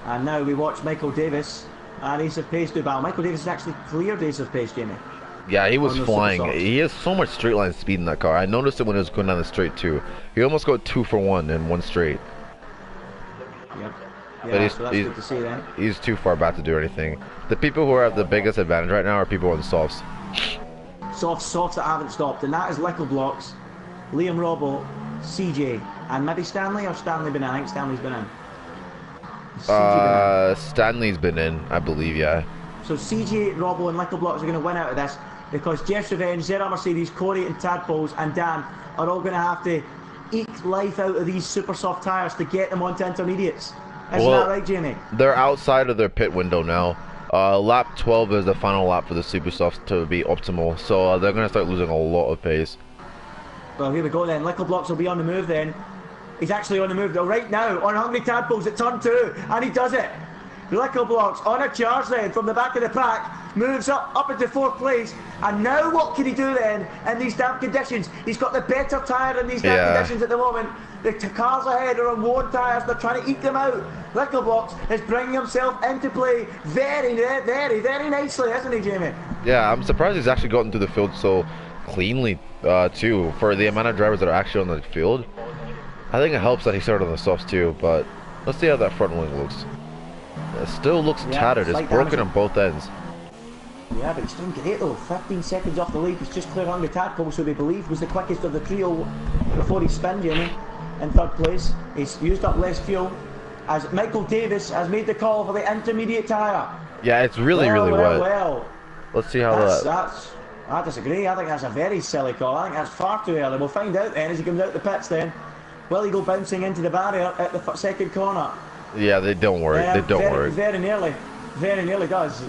A: And now we watch Michael Davis and Ace of Pace do battle. Michael Davis has actually cleared Ace of Pace, Jamie.
B: Yeah, he was
A: On those
B: flying.
A: super softs.
B: He has so much straight line speed in that car. I noticed it when he was going down the straight too. He almost got 2 for 1 in one straight.
A: Yep.
B: But
A: Yeah, so that's good to see then.
B: he's too far back to do anything. The people who are at the biggest advantage right now are people on softs.
A: Softs that haven't stopped, and that is Lickle Blocks, Liam Robbo, CJ, and maybe Stanley, or Stanley been in? I think Stanley's been in.
B: Stanley's been in, I believe, yeah.
A: So CJ, Robbo, and Lickle Blocks are going to win out of this because Jeff's Revenge, ZR Mercedes, Corey, and Tadpoles, and Dan are all going to have to eke life out of these super soft tyres to get them onto intermediates. Isn't that right, Jamie?
B: They're outside of their pit window now. Lap 12 is the final lap for the super softs to be optimal, so they're going to start losing a lot of pace.
A: Well, here we go then. Lickle Blocks will be on the move then. He's actually on the move though right now on Hungry Tadpoles at turn 2, and he does it. Lickle Blocks on a charge then from the back of the pack, moves up into 4th place, and now what can he do then in these damp conditions? He's got the better tyre in these damp conditions at the moment. The cars ahead are on worn tyres, they're trying to eke them out. Lickle Blocks is bringing himself into play very, very, very nicely, isn't he, Jamie?
B: Yeah, I'm surprised he's actually gotten through the field so cleanly too, for the amount of drivers that are actually on the field. I think it helps that he started on the softs too, but let's see how that front wing looks. It still looks tattered, it's broken on both ends.
A: Yeah, but he's doing great though. 15 seconds off the lead. He's just cleared Hungry Tadpoles, who we believe was the quickest of the trio before he spun, Jamie, in 3rd place. He's used up less fuel as Michael Davis has made the call for the intermediate tyre.
B: Yeah, it's really wet.
A: Well.
B: Let's see how
A: I disagree. I think that's a very silly call. I think that's far too early. We'll find out then as he comes out the pits then. Will he go bouncing into the barrier at the 2nd corner?
B: Yeah, they don't work. They don't work.
A: Very nearly does.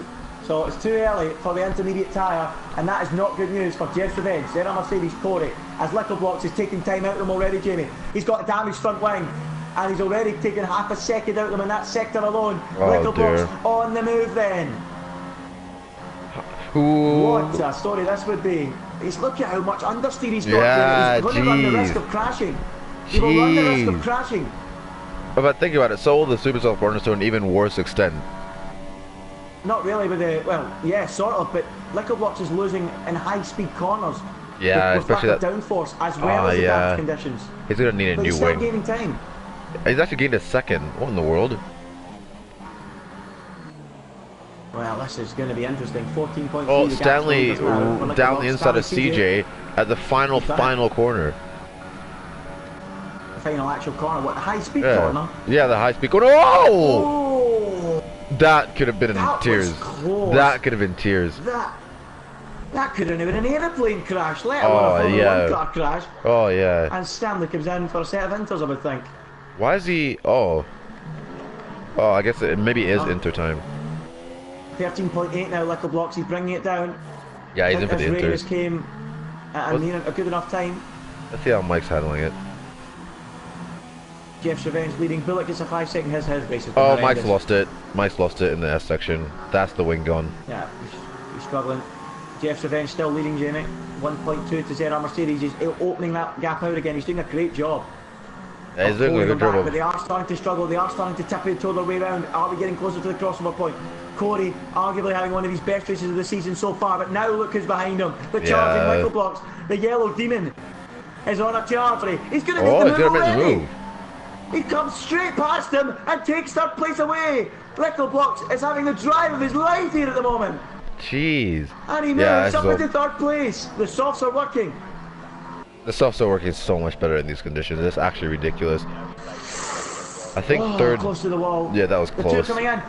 A: So it's too early for the intermediate tyre, and that is not good news for Jeff's Revenge, ZR Mercedes, Corey, as Lickle Blocks is taking time out of them already, Jamie. He's got a damaged front wing, and he's already taken half a second out of them in that sector alone. Lickle Blocks on the move then. What a story this would be. He's looking at how much understeer he's got. He's going to run the risk of crashing. He will run the risk of crashing.
B: But think about it, so will the super soft corners to an even worse extent.
A: Not really with the, well, yeah, sort of, but Lickle Blocks is losing in high-speed corners.
B: Yeah,
A: with
B: especially that
A: downforce as well as the damp conditions.
B: He's going to need a new wing.
A: He's still gaining time.
B: He's actually gained a second. What in the world?
A: Well, this is going to be interesting. 14.3.
B: Oh, Stanley down the inside of CJ at the final corner.
A: The final actual corner. What, the high-speed corner?
B: Yeah, the high-speed corner. Oh! That could have been in tears. That could have been tears.
A: That could have been an aeroplane crash, let alone a Formula 1 car crash.
B: Oh, yeah.
A: And Stanley comes in for a set of inters, I would think.
B: Why is he... Oh, I guess it maybe is inter time.
A: 13.8 now, Lickle Blocks. He's bringing it down.
B: Yeah, he's in for the inters.
A: His came at a good enough time.
B: Let's see how Mike's handling it.
A: Jeff's Revenge leading. Bullock gets a 5 second his race.
B: Oh, Mike's lost it. Mike's lost it in the S section. That's the wing gone.
A: Yeah, he's struggling. Jeff's Revenge still leading, Jamie. 1.2 to ZR Mercedes. He's opening that gap out again. He's doing a great job.
B: Yeah, he's doing a good job.
A: But they are starting to struggle. They are starting to tiptoe their way around. Are we getting closer to the crossover point? Corey arguably having one of his best races of the season so far, but now look who's behind him. The charging Michael Blocks. The yellow demon is on a charge. He's going to make the move. He comes straight past him and takes 3rd place away. Lickle Blocks is having the drive of his life here at the moment.
B: Jeez.
A: And he moves up into 3rd place. The softs are working.
B: The softs are working so much better in these conditions. It's actually ridiculous. I think 3rd.
A: Close to the wall.
B: Yeah, that was close.
A: The 2 coming in.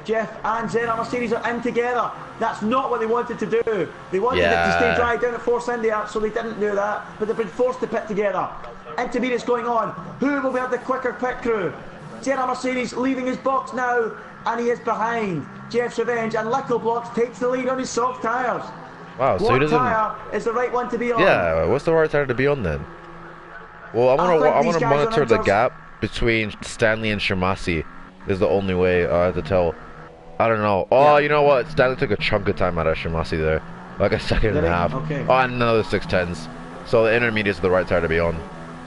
A: Jeff and ZR Mercedes are in together. That's not what they wanted to do. They wanted it to stay dry down at Force India, so they didn't do that. But they've been forced to pit together. Intermediates going on. Who will have the quicker pit crew? ZR Mercedes leaving his box now, and he is behind. Jeff's Revenge, and Lickle Blocks takes the lead on his soft tyres.
B: Wow, so he doesn't...
A: tyre is the right one to be on?
B: Yeah, what's the right tyre to be on then? Well, I want to monitor the gap between Stanley and Shimasi. Is the only way to tell. I don't know. Oh, you know what? Stanley took a chunk of time out of Shimasi there. Like a second and a half.
A: Okay.
B: Oh, and another 6/10s. So the intermediate's the right tyre to be on.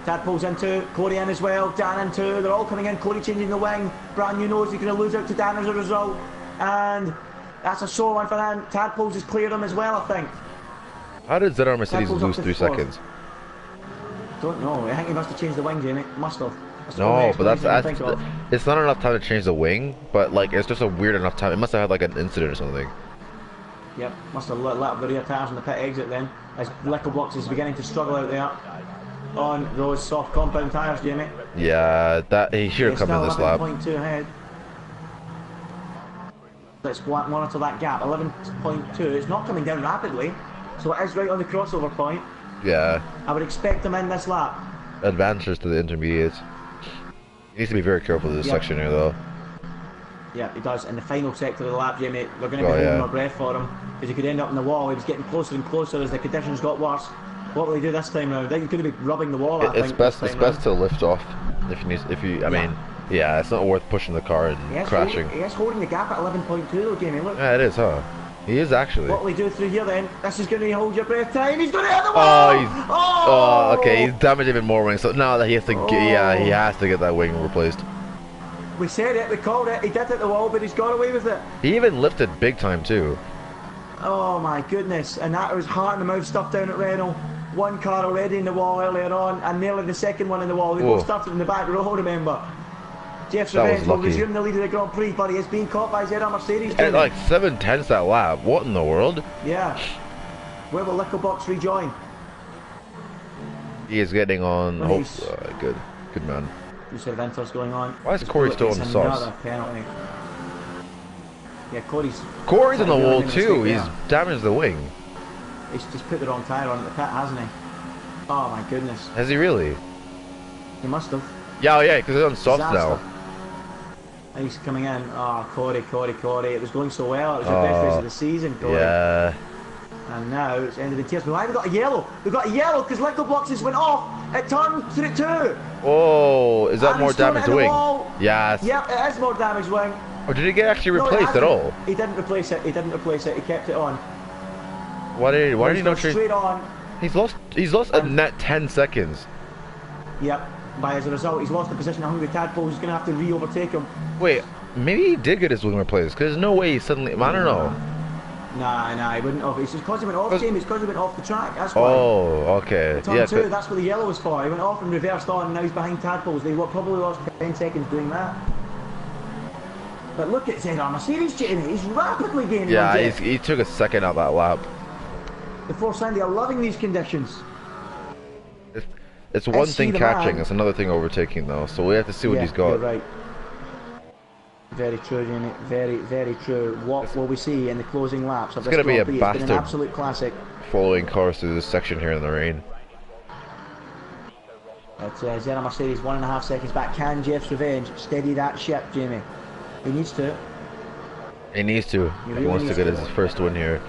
A: Tadpole's in two, Corey in as well, Dan in two, they're all coming in, Corey changing the wing, brand new nose, he's going to lose out to Dan as a result, and that's a sore one for them. Tadpole's has cleared him as well, I think.
B: How did ZR Mercedes
A: Tadpole's
B: lose 3 seconds?
A: Don't know, I think he must have changed the wing, Jamie, must have.
B: No, but it's not enough time to change the wing, but like it's just a weird enough time. It must have had like an incident or something.
A: Yep, must have let up the rear tyres on the pit exit then, as Lickle Blocks is beginning to struggle out there on those soft compound tyres, Jamie.
B: Yeah, that he should have come in this lap.
A: 11.2 ahead. Let's monitor that gap. 11.2. It's not coming down rapidly, so it is right on the crossover point.
B: Yeah.
A: I would expect him in this lap.
B: Advances to the intermediates. He needs to be very careful with this section here, though.
A: Yeah, he does. In the final sector of the lap, Jamie, we're going to be holding our breath for him, because he could end up in the wall. He was getting closer and closer as the conditions got worse. What will he do this time round? He's going to be rubbing the wall.
B: It's best to lift off I mean, yeah, it's not worth pushing the car and crashing.
A: He is holding the gap at 11.2 though, Jamie. Look.
B: Yeah, it is, huh? He is actually.
A: What will he do through here then? This is going to hold your breath time. He's going to hit the wall.
B: Oh, okay. He's damaged even more wings. So now that he has to, he has to get that wing replaced.
A: We said it. We called it. He did hit the wall, but he's got away with it.
B: He even lifted big time too.
A: Oh my goodness! And that was heart in the mouth stuff down at Renault. One car already in the wall earlier on, and nearly the second one in the wall. They both started in the back row. Remember? Jeff's revenge will resume the lead of the Grand Prix, but he is being caught by ZR Mercedes.
B: At like 7/10 that lap. What in the world?
A: Yeah. Where will Licklebox rejoin?
B: He is getting on. Good man.
A: You said Ventus going on.
B: Why is Corey still on the sauce?
A: Penalty. Yeah, Corey's
B: on the wall too. He's damaged the wing.
A: He's just put the wrong tyre on at the pit, hasn't he? Oh my goodness.
B: Has he really?
A: He must have.
B: Yeah, because it's on soft now.
A: And he's coming in. Oh, Corey. It was going so well. It was your best race of the season, Corey.
B: Yeah.
A: And now it's ended in tears. But why have we got a yellow? We've got a yellow because Licklebox has went off at turn 2.
B: Oh, is that more damaged wing? Yes.
A: Yep, it is more damaged wing.
B: Or did it get actually replaced at all?
A: He didn't replace it. He kept it on.
B: Why did he not change?
A: Straight on.
B: He's lost a net 10 seconds.
A: Yep. As a result, he's lost the position of Hungry Tadpole. He's going to have to re-overtake him.
B: Wait, maybe he did get his wing replaced. Because there's no way he suddenly. I don't know.
A: Nah, he wouldn't have. It's just because he went off, Jamie. It's because he went off the track. That's why.
B: Oh, okay.
A: Turn 2, that's what the yellow was for. He went off and reversed on, and now he's behind Tadpoles. They probably lost 10 seconds doing that. But look at ZR Mercedes, Jamie. He's rapidly gaining.
B: Yeah, he took a second out that lap.
A: The Force Indy are loving these conditions.
B: It's one thing catching, it's another thing overtaking though, so we have to see what he's got.
A: You're right. Very true, Jamie. Very true. What will we see in the closing laps of this Grand Prix? It's going to be an absolute classic.
B: Following cars through this section here in the rain.
A: It's ZR Mercedes 1.5 seconds back. Can Jeff's revenge steady that ship, Jamie? He needs to.
B: He needs to. He wants to get his first win here.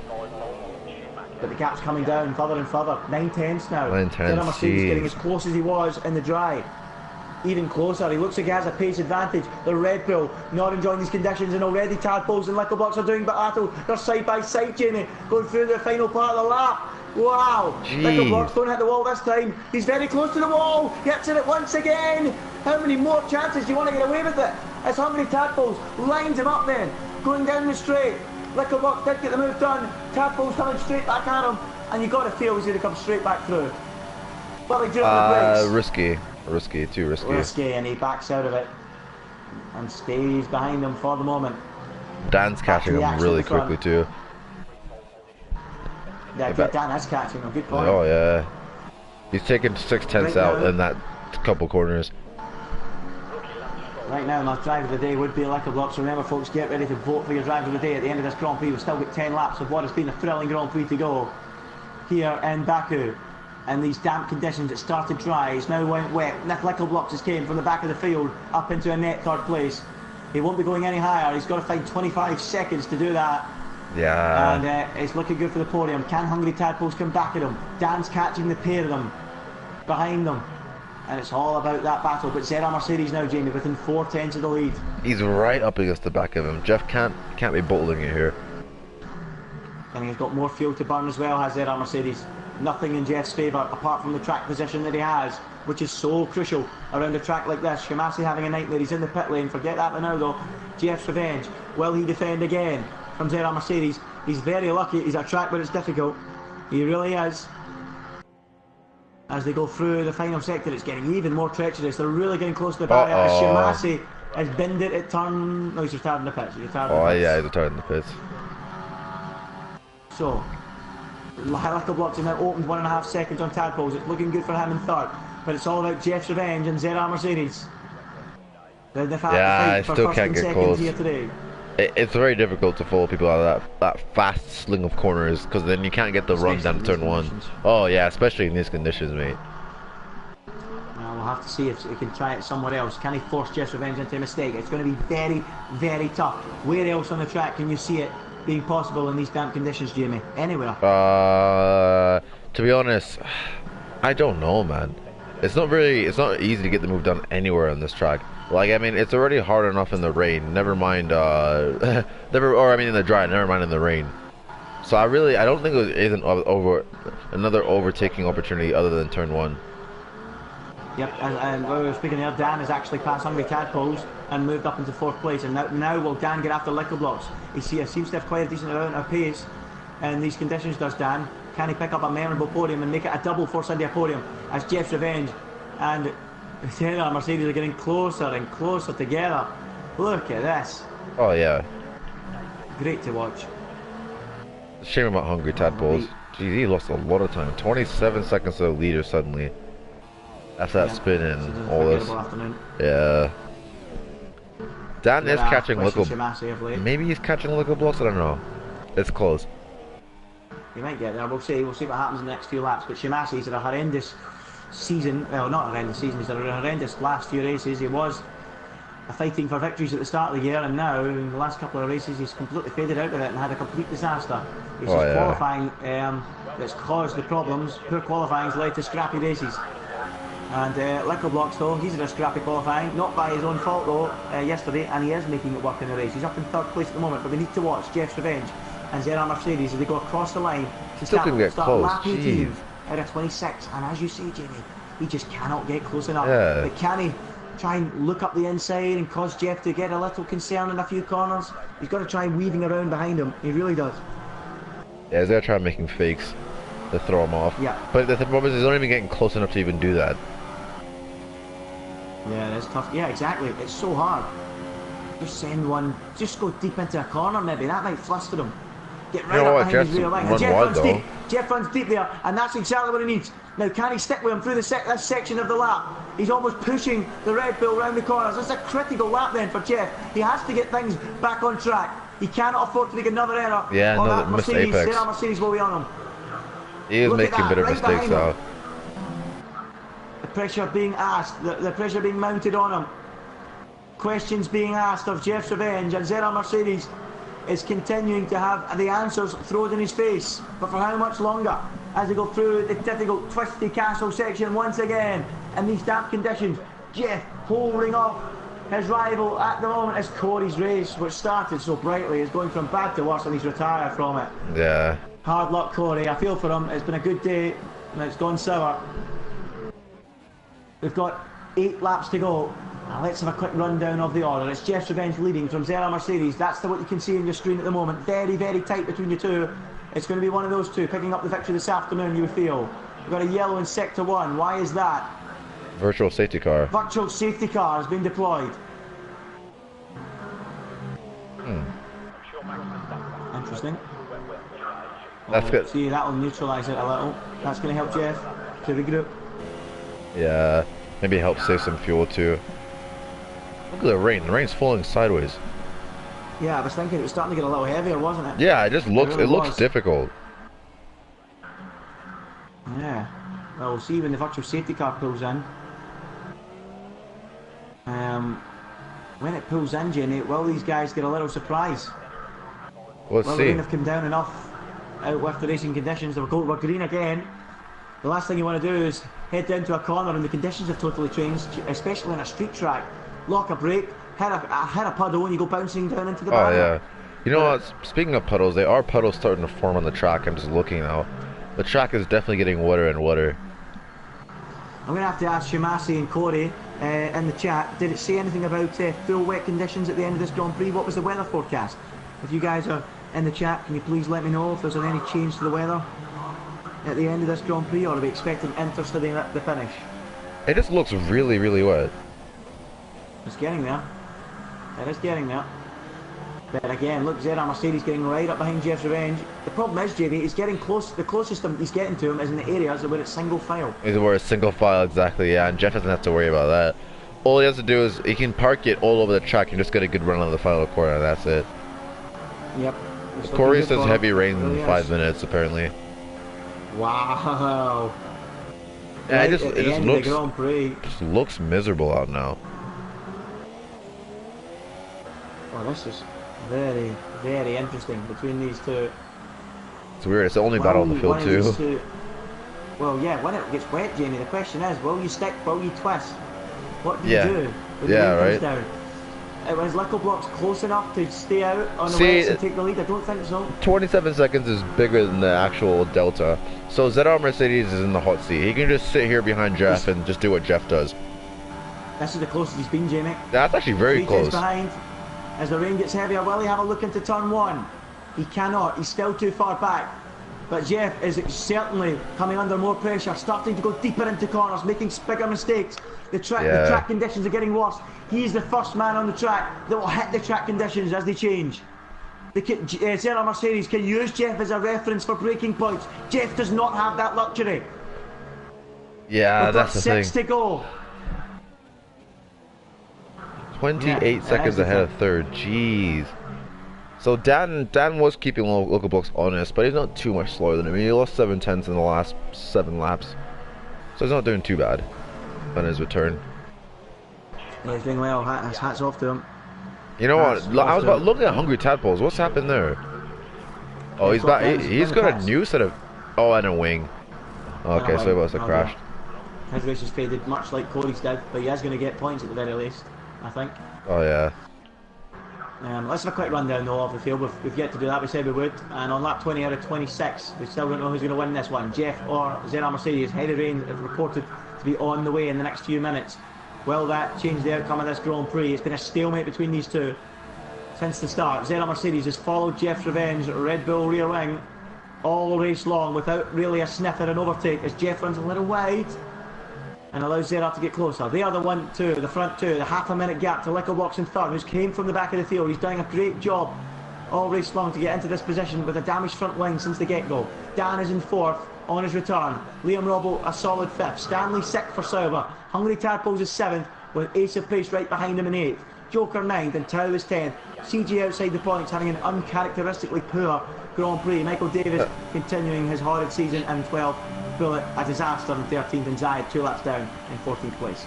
A: But the gap's coming down further and further. 9/10 now.
B: 9/10.
A: ZR Mercedes getting as close as he was in the dry. Even closer. He looks like he has a pace advantage. The Red Bull not enjoying these conditions, and already Tadpoles and Licklebox are doing battle. They're side by side, Jamie, going through the final part of the lap. Wow! Licklebox don't hit the wall this time. He's very close to the wall. Gets in it once again. How many more chances do you want to get away with it? It's Hungry Tadpoles lines him up then, going down the straight. Licklebox did get the move done. Tadpoles coming straight back at him, and you got to feel he's going to come straight back through. Well, he drew the brakes.
B: Too risky.
A: And he backs out of it and stays behind him for the moment.
B: Dan's catching him really quickly too.
A: Yeah, Dan is catching him. Good point.
B: Oh yeah, he's taking 6/10 out in that couple corners.
A: Right now, my driver of the day would be Licklebox. Remember, folks, get ready to vote for your driver of the day at the end of this Grand Prix. We've still got 10 laps of what has been a thrilling Grand Prix to go here in Baku. And these damp conditions, it started dry, it's now went wet. Nick Licklebox has came from the back of the field up into a net third place. He won't be going any higher. He's got to find 25 seconds to do that.
B: Yeah.
A: And it's looking good for the podium. Can Hungry Tadpoles come back at him? Dan's catching the pair of them behind them. And it's all about that battle. But ZR Mercedes now, Jamie, within 4/10 of the lead.
B: He's right up against the back of him. Jeff can't be bottling it here.
A: And he's got more fuel to burn as well, has ZR Mercedes. Nothing in Jeff's favour apart from the track position that he has. which is so crucial around a track like this. Shimasi having a nightmare. He's in the pit lane. Forget that for now, though. Jeff's revenge. Will he defend again from ZR Mercedes? He's very lucky. He's at a track where it's difficult. He really is. As they go through the final sector, it's getting even more treacherous. They're really getting close to the barrier. As Shimasi has binned it at turn... No, he's retired in the pits.
B: Yeah, he's retired in the pits.
A: So, Little Blocks have now opened 1.5 seconds on tadpoles. It's looking good for him in third. But it's all about Jeff's revenge and ZR Mercedes. They've had to fight for first and seconds here today.
B: It's very difficult to follow people out of that fast sling of corners, because then you can't get the run down to turn 1. Oh yeah, especially in these conditions, mate.
A: Well, we'll have to see if he can try it somewhere else. Can he force Jeff's revenge into a mistake? It's going to be very, very tough. Where else on the track can you see it being possible in these damp conditions, Jamie? Anywhere?
B: To be honest, I don't know, man. It's not easy to get the move done anywhere on this track. Like, I mean, it's already hard enough in the rain. Never mind, in the dry. Never mind in the rain. So I don't think it is another overtaking opportunity other than turn 1.
A: Yep, and we were speaking there, Dan has actually passed Hungry Tadpoles and moved up into 4th place. And now will Dan get after Little Blocks? He seems to have quite a decent amount of pace in these conditions, does Dan? Can he pick up a memorable podium and make it a double Force India podium as Jeff's revenge and Mercedes are getting closer and closer together? Look at this.
B: Oh yeah.
A: Great to watch.
B: Shame about Hungry Tadpoles. Jeez, he lost a lot of time. 27 seconds to the leader suddenly. That's that spin and all this. Yeah. Dan is catching Little... Maybe he's catching Little Blocks, I don't know. It's close.
A: He might get there. We'll see what happens in the next few laps. But Shimasi's had a horrendous season. Well, not a horrendous season. He's had a horrendous last few races. He was fighting for victories at the start of the year, and now in the last couple of races he's completely faded out of it and had a complete disaster. It's just qualifying that's caused the problems. Poor qualifying's led to scrappy races. And Little Blocks, though, he's in a scrappy qualifying, not by his own fault though, yesterday, and he is making it work in the race. He's up in 3rd place at the moment, but we need to watch Jeff's revenge and ZR Mercedes as they go across the line to start lap 18 out of 26. And as you say, Jamie, he just cannot get close enough.
B: Yeah.
A: But can he try and look up the inside and cause Jeff to get a little concerned in a few corners? He's got to try weaving around behind him. He really does.
B: Yeah, he's got to try making fakes to throw him off.
A: Yeah.
B: But the problem is he's not even getting close enough to even do that.
A: Yeah, that's tough. Yeah, exactly. It's so hard. Just send one. Just go deep into a corner, maybe. That might fluster him. Get right up behind his rear line. And Jeff runs deep. Jeff runs deep there, and that's exactly what he needs. Now, can he stick with him through this section of the lap? He's almost pushing the Red Bull round the corners. That's a critical lap then for Jeff. He has to get things back on track. He cannot afford to make another error.
B: Yeah, another missed apex.
A: Mercedes will be on him.
B: He is making bitter mistakes now.
A: The pressure being asked, the pressure being mounted on him. Questions being asked of Jeff's revenge, and ZR Mercedes is continuing to have the answers thrown in his face. But for how much longer? As they go through the difficult twisty castle section once again in these damp conditions. Jeff holding off his rival at the moment as Corey's race, which started so brightly, is going from bad to worse, and he's retired from it.
B: Yeah.
A: Hard luck, Corey. I feel for him. It's been a good day and it's gone sour. We've got 8 laps to go. Now let's have a quick rundown of the order. It's Jeff's revenge leading from ZR Mercedes. That's what you can see on your screen at the moment. Very, very tight between the two. It's going to be one of those two picking up the victory this afternoon, you feel. We've got a yellow in sector 1. Why is that?
B: Virtual safety car.
A: Virtual safety car has been deployed. Interesting.
B: That's good.
A: See, that'll neutralise it a little. That's going to help Jeff to regroup.
B: Yeah, maybe help save some fuel too. Look at the rain. The rain's falling sideways.
A: Yeah, I was thinking it was starting to get a little heavier, wasn't it?
B: Yeah, it just looks.
A: It
B: looks difficult.
A: Yeah. Well, we'll see when the virtual safety car pulls in. When it pulls in, Jenny, will these guys get a little surprise?
B: Let's see.
A: The rain have come down enough out with the racing conditions. We're green again. The last thing you want to do is head down to a corner and the conditions have totally changed, especially on a street track. Lock a brake, hit a puddle, and you go bouncing down into the barrier.
B: Oh yeah. You know what? Speaking of puddles, there are puddles starting to form on the track. I'm just looking now. The track is definitely getting wetter and wetter.
A: I'm going to have to ask Shamasi and Corey in the chat, did it say anything about full wet conditions at the end of this Grand Prix? What was the weather forecast? If you guys are in the chat, can you please let me know if there's any change to the weather at the end of this Grand Prix, or are we expecting interest to the finish?
B: It just looks really, really wet.
A: It's getting there. It is getting there. But again, look, ZR Mercedes getting right up behind Jeff's Revenge. The problem is, JB, he's getting close. The closest he's getting to him is in the areas where it's single file.
B: Is where it's single file, exactly, yeah, and Jeff doesn't have to worry about that. All he has to do is he can park it all over the track and just get a good run on the final corner, and that's it.
A: Yep.
B: Corey says heavy rain in 5 minutes, apparently.
A: Wow.
B: Yeah,
A: Right,
B: it just looks miserable out now.
A: Oh, this is very, very interesting between these two.
B: It's weird. It's the only battle on the field too.
A: Well, yeah, when it gets wet, Jamie, the question is, will you stick, will you twist? What do you do when
B: yeah,
A: the
B: right.
A: down? Was Little Blocks close enough to stay out on the wets and take the lead? I don't think so.
B: 27 seconds is bigger than the actual delta. So ZR Mercedes is in the hot seat. He can just sit here behind Jeff and just do what Jeff does.
A: This is the closest he's been, Jamie.
B: That's actually very close.
A: Behind. As the rain gets heavier, will he have a look into turn one? He cannot. He's still too far back. But Jeff is certainly coming under more pressure, starting to go deeper into corners, making bigger mistakes. The track conditions are getting worse. He's the first man on the track that will hit the track conditions as they change. The ZR Mercedes can use Jeff as a reference for braking points. Jeff does not have that luxury.
B: Yeah, that's the thing.
A: 6 to go.
B: 28 seconds ahead of third. Jeez. So Dan was keeping local blocks honest, but he's not too much slower than him. He lost 7/10 in the last 7 laps, so he's not doing too bad on his return.
A: Yeah, he's doing well. Hats off to him.
B: You know what? I was about looking at Hungry Tadpoles. What's happened there? Oh, he's back. He's got a new set of. Oh, and a wing. Okay, so he must have crashed.
A: His race has faded, much like Corey's did, but he is going to get points at the very least, I think.
B: Oh yeah.
A: Let's have a quick rundown though of the field. We've yet to do that. We said we would, and on lap 20 out of 26, we still don't know who's going to win this one. Jeff or ZR Mercedes. Heavy rain is reported to be on the way in the next few minutes. Will that change the outcome of this Grand Prix? It's been a stalemate between these two since the start. ZR Mercedes has followed Jeff's Revenge, Red Bull rear wing, all race long without really a sniff at an overtake as Jeff runs a little wide and allows ZR to get closer. They are the front two, the half a minute gap to Licklebox in third, who's came from the back of the field. He's doing a great job all race long to get into this position with a damaged front wing since the get-go. Dan is in fourth on his return. Liam Robbo a solid fifth. Stanley sixth for Sauber. Hungry Tadpoles is seventh with Ace of Pace right behind him in eighth. Joker ninth and Tau is 10th. CG outside the points having an uncharacteristically poor Grand Prix. Michael Davis continuing his horrid season in 12th. Bullet a disaster in 13th and Zayed 2 laps down in 14th place.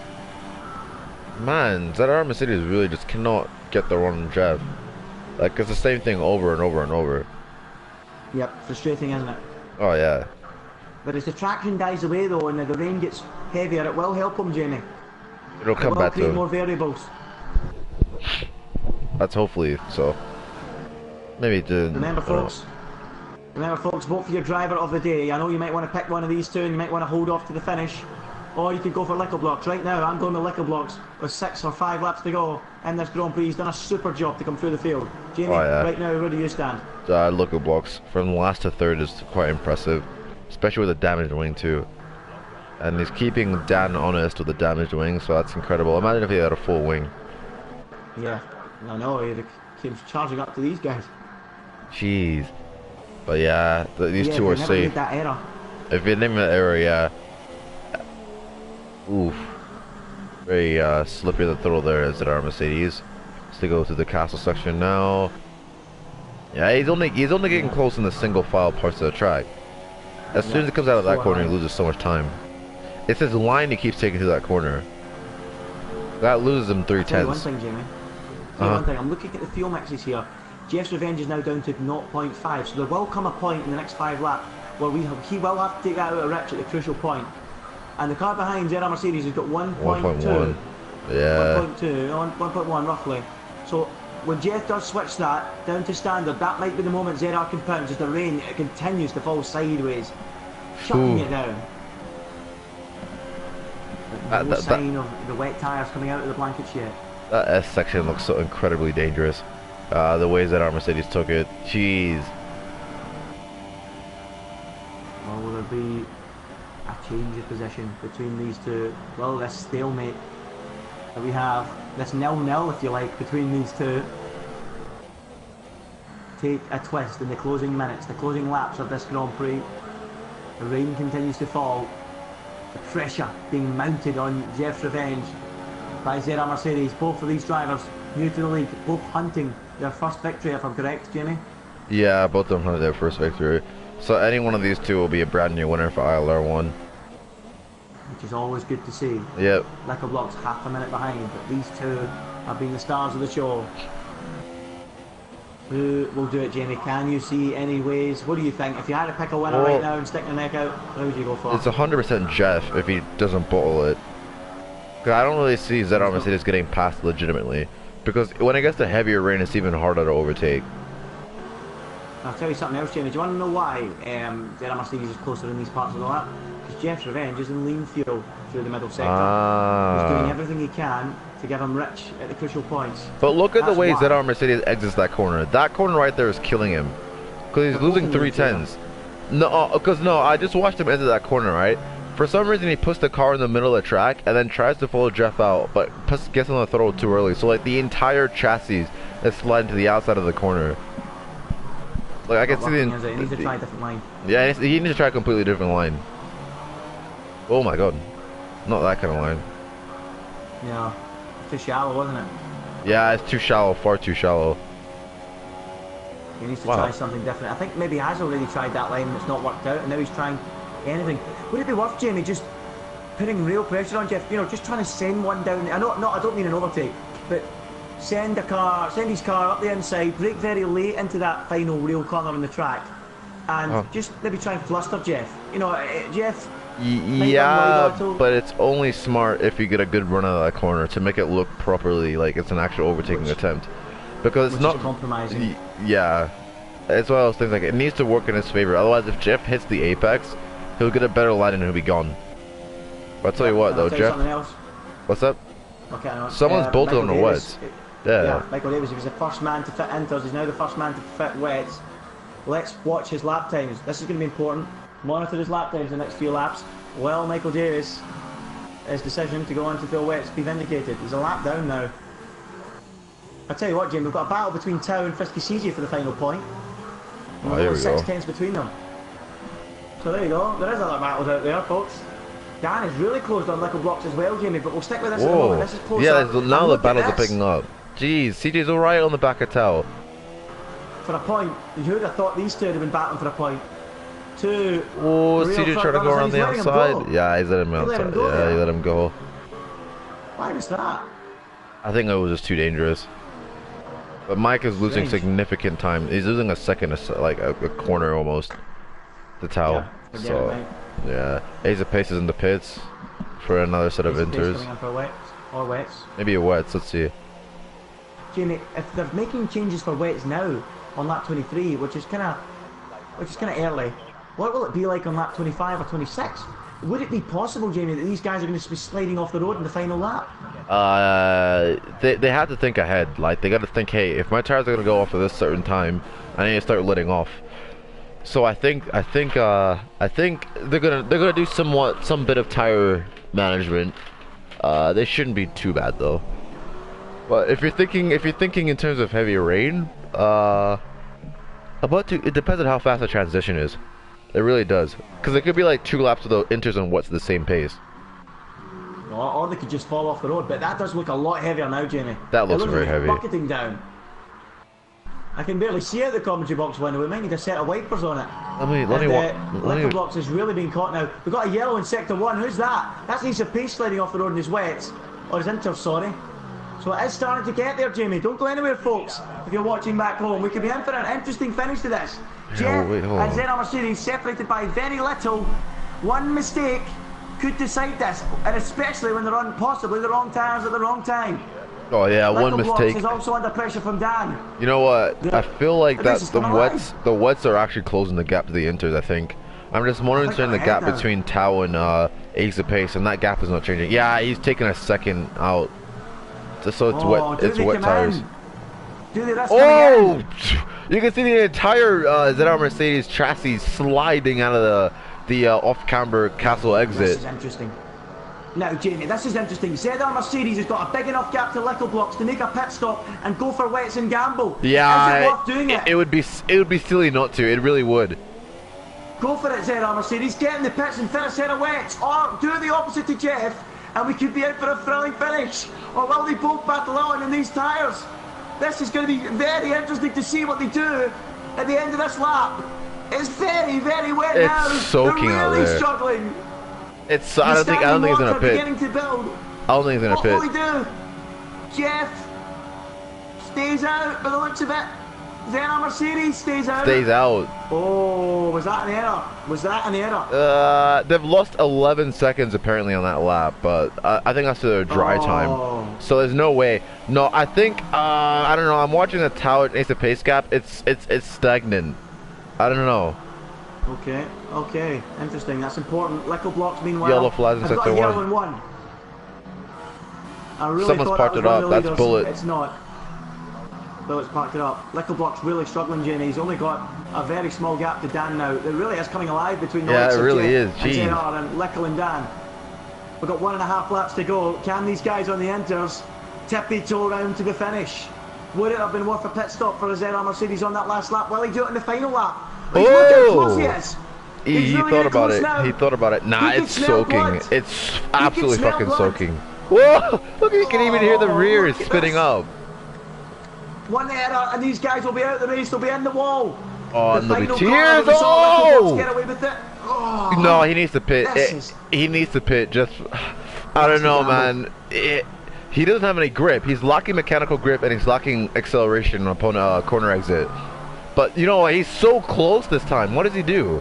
B: Man, ZR Mercedes really just cannot get the run on Jeff. Like, it's the same thing over and over and over.
A: Yep, frustrating, isn't it?
B: Oh yeah.
A: But as the traction dies away though and the rain gets heavier, it will help him, Jamie.
B: It'll come back to
A: create more variables.
B: That's hopefully so. Maybe it did.
A: Remember folks, vote for your driver of the day. I know you might want to pick one of these two and you might want to hold off to the finish. Or you could go for Licklebox. Right now, I'm going to Licklebox with 6 or 5 laps to go in this Grand Prix. He's done a super job to come through the field. Jamie, right now, where do you stand?
B: Licklebox from last to third is quite impressive, especially with a damaged wing too. And he's keeping Dan honest with the damaged wing, so that's incredible. Imagine if he had a full wing.
A: Yeah, I know, he came charging up to these guys.
B: Jeez. But yeah, these two are safe.
A: That error.
B: If you name that error, yeah. Oof. Very slippery the throttle there as ZR Mercedes. Let's go to the castle section now. Yeah, he's only getting close in the single file parts of the track. As soon as it comes out of that corner, he loses so much time. It's his line he keeps taking to that corner. That loses him 3/10.
A: One thing, Jamie. One thing. I'm looking at the fuel mixes here. Jeff's Revenge is now down to 0.5, so there will come a point in the next 5 laps where he will have to take that out of Rich at the crucial point. And the car behind ZR Mercedes has got 1.2.
B: Yeah.
A: 1.1 roughly. So when Jeff does switch that down to standard, that might be the moment ZR can pounce as the rain continues to fall sideways, shutting it down. No sign of the wet tyres coming out of the blankets yet.
B: That S section looks so incredibly dangerous. The ways that our Mercedes took it. Jeez.
A: Well, will there be a change of position between these two? Well, this stalemate that we have, this nil-nil, if you like, between these two, take a twist in the closing minutes, the closing laps of this Grand Prix. The rain continues to fall. The pressure being mounted on Jeff's Revenge by ZR Mercedes. Both of these drivers new to the league, both hunting their first victory, if I'm correct, Jamie?
B: Yeah, both of them hunted their first victory. So any one of these two will be a brand new winner for ILR1.
A: Which is always good to see.
B: Yep.
A: Liquor Block's half a minute behind, but these two have been the stars of the show. Who will do it, Jamie? Can you see any ways? What do you think? If you had to pick a winner right now and stick your neck out, who would you go for?
B: It's 100% Jeff if he doesn't bottle it. Because I don't really see ZR Mercedes getting past legitimately. Because when it gets to heavier rain, it's even harder to overtake.
A: I'll tell you something else, Jamie. Do you want to know why ZR Mercedes is closer in these parts of the lap? Because Jeff's Revenge is in lean fuel through the middle sector. He's doing everything he can to give him rich at the crucial points.
B: But look at the way ZR Mercedes exits that corner. That corner right there is killing him. Because he's losing 310s. No, because I just watched him enter that corner, right? For some reason, he puts the car in the middle of the track and then tries to follow Jeff out, but gets on the throttle too early. So, like, the entire chassis is sliding to the outside of the corner. Like, I can see the...
A: He needs to try a different line.
B: Yeah, he needs to try a completely different line. Oh my god. Not that kind of line.
A: Yeah. Too shallow, wasn't it?
B: Yeah, it's too shallow, far too shallow.
A: He needs to try something different. I think maybe he has already tried that line and it's not worked out, and now he's trying anything. Would it be worth, Jamie, just putting real pressure on Jeff? You know, just trying to send one down. I don't mean an overtake, but send his car up the inside, brake very late into that final real corner in the track, and just maybe try and fluster Jeff. You know, Jeff.
B: Yeah, but it's only smart if you get a good run out of that corner to make it look properly like it's an actual overtaking attempt, because it's not
A: compromising.
B: Yeah, it's one of those things, like, it needs to work in his favor. Otherwise, if Jeff hits the apex, he'll get a better line and he'll be gone. But I'll tell you what, though, Jeff. What's up?
A: Okay,
B: someone's bolted on the wets. Yeah.
A: Michael Davis, he was the first man to fit inters. He's now the first man to fit wets. Let's watch his lap times. This is going to be important. Monitor his lap times the next few laps. Well, Michael Davis, his decision to go on to fill wets be vindicated. He's a lap down now. I'll tell you what, Jim, we've got a battle between Tau and Frisky CJ for the final point.
B: Oh, here we go.
A: 6/10 between them. So there you go. There is other battles out there, folks. Dan is really closed on Liquor Blocks as well, Jamie, but we'll stick with this at the moment. This is close up.
B: Now the battles are picking up. Jeez, CJ's alright on the back of Tau.
A: For a point, you would have thought these two would have been battling for a point.
B: Oh, CJ trying to go around the outside. Yeah, he's let him outside. Yeah, he let him go.
A: Why was that?
B: I think it was just too dangerous. But Mike is losing significant time. He's losing a second, like a corner almost. The Tau.
A: Yeah,
B: so, yeah. Ace of Pace is in the pits for another set of inters.
A: Or wets.
B: Maybe a wets. Let's see.
A: Jamie, if they're making changes for wets now on lap 23, which is kind of early, what will it be like on lap 25 or 26? Would it be possible, Jamie, that these guys are going to be sliding off the road in the final lap?
B: They have to think ahead. Like, they got to think, hey, if my tires are going to go off at this certain time, I need to start letting off. So I think they're gonna do some bit of tire management. They shouldn't be too bad though. But if you're thinking in terms of heavy rain, it depends on how fast the transition is. It really does, because it could be like 2 laps of the inters and what's the same pace.
A: Or they could just fall off the road, but that does look a lot heavier now, Jamie.
B: That looks very heavy.
A: Bucketing down. I can barely see out the commentary box window. We might need a set of wipers on it. Liquor Blocks has really been caught now. We've got a yellow in sector 1. Who's that? That's Ace of Pace sliding off the road in his wets. Or his inter, sorry. So it is starting to get there, Jamie. Don't go anywhere, folks, if you're watching back home. We could be in for an interesting finish to this. Jeff and ZR Mercedes separated by very little. One mistake could decide this, and especially when they're on possibly the wrong tyres at the wrong time.
B: Oh yeah, one mistake.
A: Is also under pressure from Dan.
B: You know what? I feel like that the wets are actually closing the gap to the inters. I think I'm just monitoring the gap between Tao and Ace of Pace, and that gap is not changing. Yeah, he's taking a second out. So it's wet. It's wet tires. Oh! You can see the entire ZR Mercedes chassis sliding out of the off-camber castle exit.
A: This is interesting. Now, Jamie, this is interesting. ZR Mercedes has got a big enough gap to Lickle Blocks to make a pit stop and go for wets and gamble.
B: Yeah,
A: is it worth doing it?
B: It would be silly not to. It really would.
A: Go for it, ZR Mercedes. Get in the pits and fit a set of wets, or do the opposite to Jeff, and we could be out for a thrilling finish. Or will they both battle on in these tyres? This is going to be very interesting to see what they do at the end of this lap. It's very, very wet now.
B: It's soaking
A: They're really
B: out there.
A: Struggling.
B: It's. I don't think he's gonna pit.
A: To build.
B: I don't think he's gonna pit.
A: What will he do? Jeff stays out by the looks of it. ZR Mercedes stays out.
B: Stays out.
A: Oh, was that an error? Was that an error?
B: They've lost 11 seconds apparently on that lap, but I think that's their dry time. So there's no way. No, I think I don't know. I'm watching the Tao Ace of Pace gap. It's stagnant. I don't know.
A: Okay, interesting. That's important. Lickle Blocks, meanwhile,
B: yellow flags in sector
A: 1. I really
B: Someone's parked it up. That's Bullet.
A: It's not. Bullet's parked it up. Lickle Block's really struggling, Jamie. He's only got a very small gap to Dan now. It really is coming alive between the likes of ZR and Lickle and Dan. We've got 1.5 laps to go. Can these guys on the inters tippy-toe round to the finish? Would it have been worth a pit stop for a ZR Mercedes on that last lap? Will he do it in the final lap? Look how close he is.
B: He
A: really
B: thought about it.
A: now.
B: He thought about it. Nah, it's soaking.
A: Blood.
B: It's absolutely fucking soaking. Whoa! Look, you can even hear the rear spitting up.
A: One error, and these guys will be out of the race. They'll be in the wall.
B: Oh, and there'll be tears. Oh!
A: Get away with it. Oh.
B: No, he needs to pit. He needs to pit. Just, I don't know, man. He doesn't have any grip. He's lacking mechanical grip, and he's lacking acceleration upon a corner exit. But you know, he's so close this time. What does he do?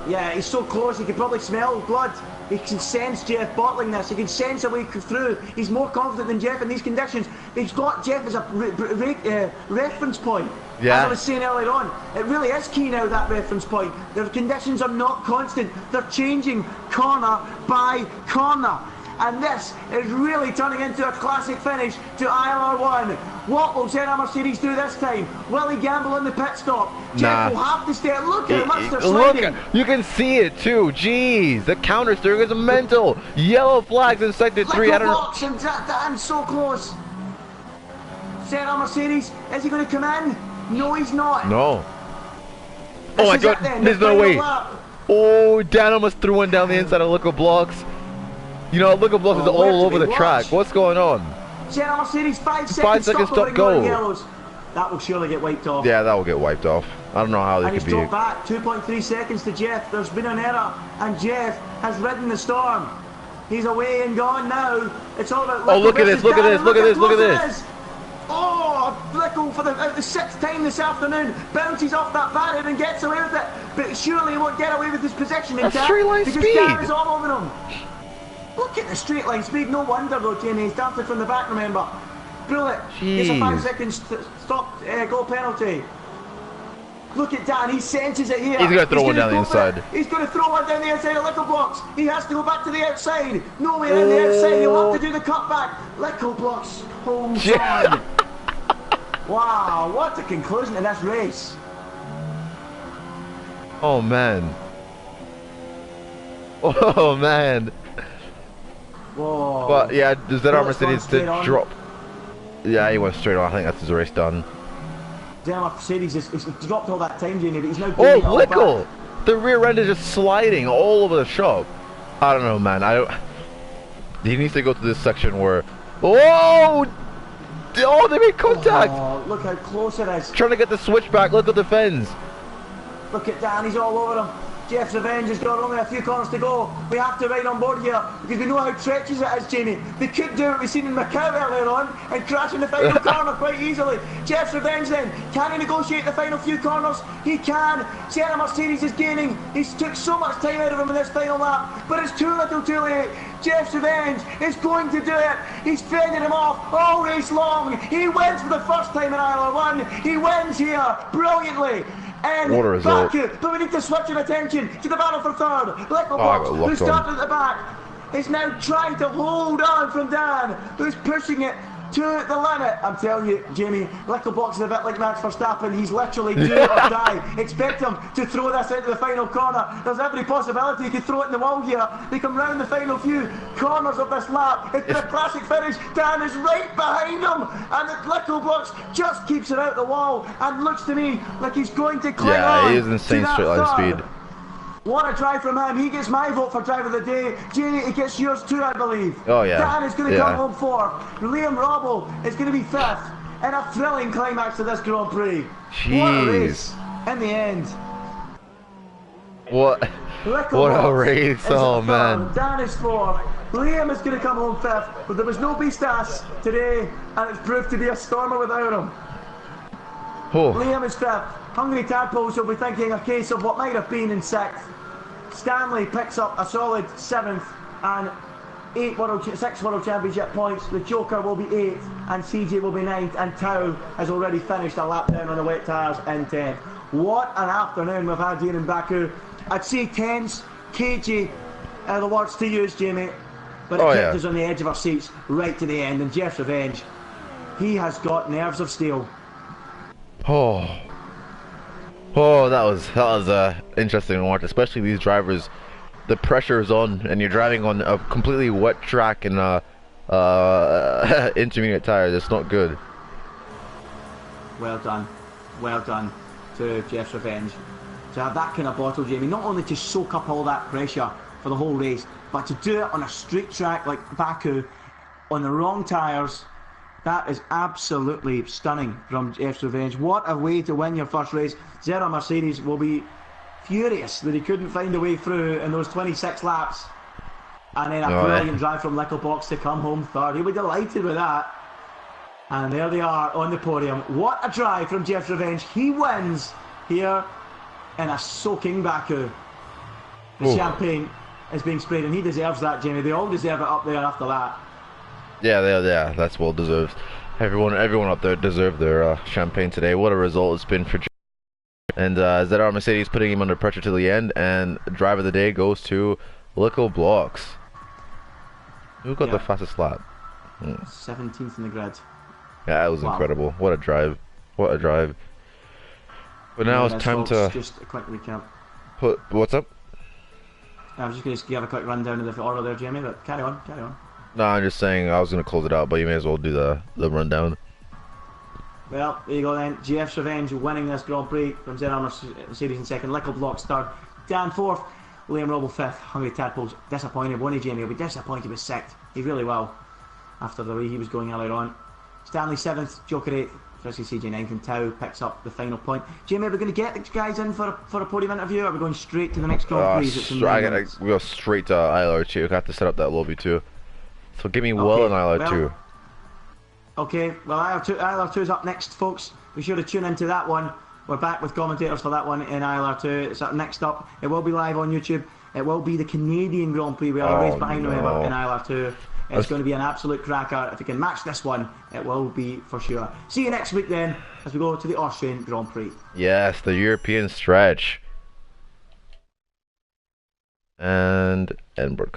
A: Yeah, he's so close. He can probably smell blood. He can sense Jeff bottling this. He can sense a way through. He's more confident than Jeff in these conditions. He's got Jeff as a reference point.
B: Yeah.
A: As I was saying earlier on, it really is key now, that reference point. The conditions are not constant. They're changing corner by corner. And this is really turning into a classic finish to ILR1. What will ZR Mercedes do this time? Will he gamble in the pit stop? Jeff will have to stay. Look at how much they're sliding.
B: You can see it too. Jeez, the counter steering is mental. Yellow flags in sector 3. I don't know.
A: And Dan's so close. ZR Mercedes, is he going to come in? No, he's not.
B: No. Oh my God, there's no way. Oh, Dan almost threw one down the inside of Lickle Blocks. You know, Lickle Blocks is all over the track. What's going on?
A: ZR Mercedes, 5 seconds stop go. That will surely get wiped off.
B: Yeah, that will get wiped off. I don't know how they could be.
A: And he's dropped back 2.3 seconds to Jeff. There's been an error, and Jeff has ridden the storm. He's away and gone now. It's all about.
B: Oh, look at this! Look at this! Look at this! Look at this!
A: Oh, Lickle for the 6th time this afternoon bounces off that barrier and gets away with it. But surely he won't get away with his position in
B: straight line
A: because
B: speed.
A: Dan is all over him. Look at the straight line speed. No wonder though, Jamie. He started from the back. Remember, Bullet. It's a 5 seconds stop goal penalty. Look at Dan. He senses it here.
B: He's gonna throw one down the inside.
A: He's gonna throw one down the inside of Lickle Blocks. He has to go back to the outside. Nowhere in the outside. He'll have to do the cutback. Lickle Blocks holds on. Wow, what a conclusion to this race.
B: Oh man. Oh man.
A: Whoa.
B: But yeah, the ZR Mercedes did drop. Yeah, he went straight on. I think that's his race done.
A: ZR Mercedes is dropped all that time, Jamie, but he's now
B: doing it all Lickle! Back. The rear end is just sliding all over the shop. I don't know, man. He needs to go to this section where. Whoa! Oh, they made contact!
A: Oh, look how close it is.
B: Trying to get the switchback. Look at the fence.
A: Look at Dan. He's all over him. Jeff's revenge has got only a few corners to go. We have to ride on board here because we know how treacherous it is, Jamie. They could do what we've seen in Macau earlier on and crash in the final corner quite easily. Jeff's revenge then. Can he negotiate the final few corners? He can. ZR Mercedes is gaining. He's took so much time out of him in this final lap, but it's too little too late. Jeff's revenge is going to do it. He's fended him off all race long. He wins for the first time in ILR1. He wins here brilliantly. in
B: What a result.
A: Baku. But we need to switch our attention to the battle for third. Little
B: I
A: Box,
B: got
A: who
B: locked on.
A: started at the back, is now trying to hold on from Dan, who's pushing it to the limit. I'm telling you, Jamie, Little Box is a bit like Max Verstappen. He's literally do or die. Expect him to throw this into the final corner. There's every possibility he could throw it in the wall here. They come round the final few corners of this lap. It's been a classic finish. Dan is right behind him, and the Little Box just keeps it out the wall and looks to me like he's going to cling on.
B: Yeah, he is insane straight line speed.
A: What a drive from him. He gets my vote for driver of the day. Jamie, he gets yours too, I believe.
B: Oh, yeah.
A: Dan is going to come home fourth. Liam Robble is going to be fifth. And a thrilling climax to this Grand Prix.
B: Jeez.
A: What a race in the end.
B: What a race. Oh, man.
A: Dan is fourth. Liam is going to come home fifth. But there was no Beastas today, and it's proved to be a stormer without him.
B: Oh.
A: Liam is fifth. Hungry Tadpoles will be thinking a case of what might have been in sixth. Stanley picks up a solid seventh and 6 World Championship points. The Joker will be eighth and CJ will be ninth, and Tao has already finished a lap down on the wet tyres in 10th. What an afternoon we've had here in Baku. I'd say tense, cagey are the words to use, Jamie, but it kept us on the edge of our seats right to the end. And Jeff's Revenge, he has got nerves of steel.
B: Oh, that was interesting to watch, especially these drivers. The pressure is on, and you're driving on a completely wet track and intermediate tires. It's not good.
A: Well done to Jeff's Revenge. To have that kind of bottle, Jamie, not only to soak up all that pressure for the whole race, but to do it on a street track like Baku, on the wrong tyres. That is absolutely stunning from Jeff's Revenge. What a way to win your first race. Zero Mercedes will be furious that he couldn't find a way through in those 26 laps. And then a brilliant drive from Little Box to come home third. He'll be delighted with that. And there they are on the podium. What a drive from Jeff's Revenge. He wins here in a soaking Baku. The champagne is being sprayed, and he deserves that, Jamie. They all deserve it up there after that.
B: Yeah, that's well deserved. Everyone up there deserved their champagne today. What a result it's been for Joe. And ZR Mercedes putting him under pressure to the end, and driver of the day goes to Little Blocks. Who got the fastest lap?
A: 17th in the grid.
B: Yeah, that was incredible. What a drive. What a drive. But now it's time to...
A: Just a quick recap.
B: What's up?
A: I was just going to give a quick rundown of the order there, Jamie, but carry on.
B: No, I'm just saying I was going to close it out, but you may as well do the rundown.
A: Well, there you go then. Jeff's Revenge winning this Grand Prix from ZR Mercedes in second. Little Blocks third. Dan fourth. Liam Robble fifth. Hungry Tadpoles disappointed, won't he, Jamie? He'll be disappointed with sixth. He really will, after the way he was going earlier on. Stanley seventh. Joker eighth. Frisky CJ ninth, and Tao picks up the final point. Jamie, are we going to get the guys in for a podium interview, or are we going straight to the next Grand Prix?
B: We go straight to ILR2. I have to set up that lobby too. So give me well in ILR2.
A: Okay, well ILR2 is up next, folks. Be sure to tune into that one. We're back with commentators for that one in ILR2. It's up next up. It will be live on YouTube. It will be the Canadian Grand Prix. We are a race behind, remember, in ILR2. It's going to be an absolute cracker. If we can match this one, it will be for sure. See you next week then, as we go to the Austrian Grand Prix.
B: Yes, the European stretch. And Edinburgh.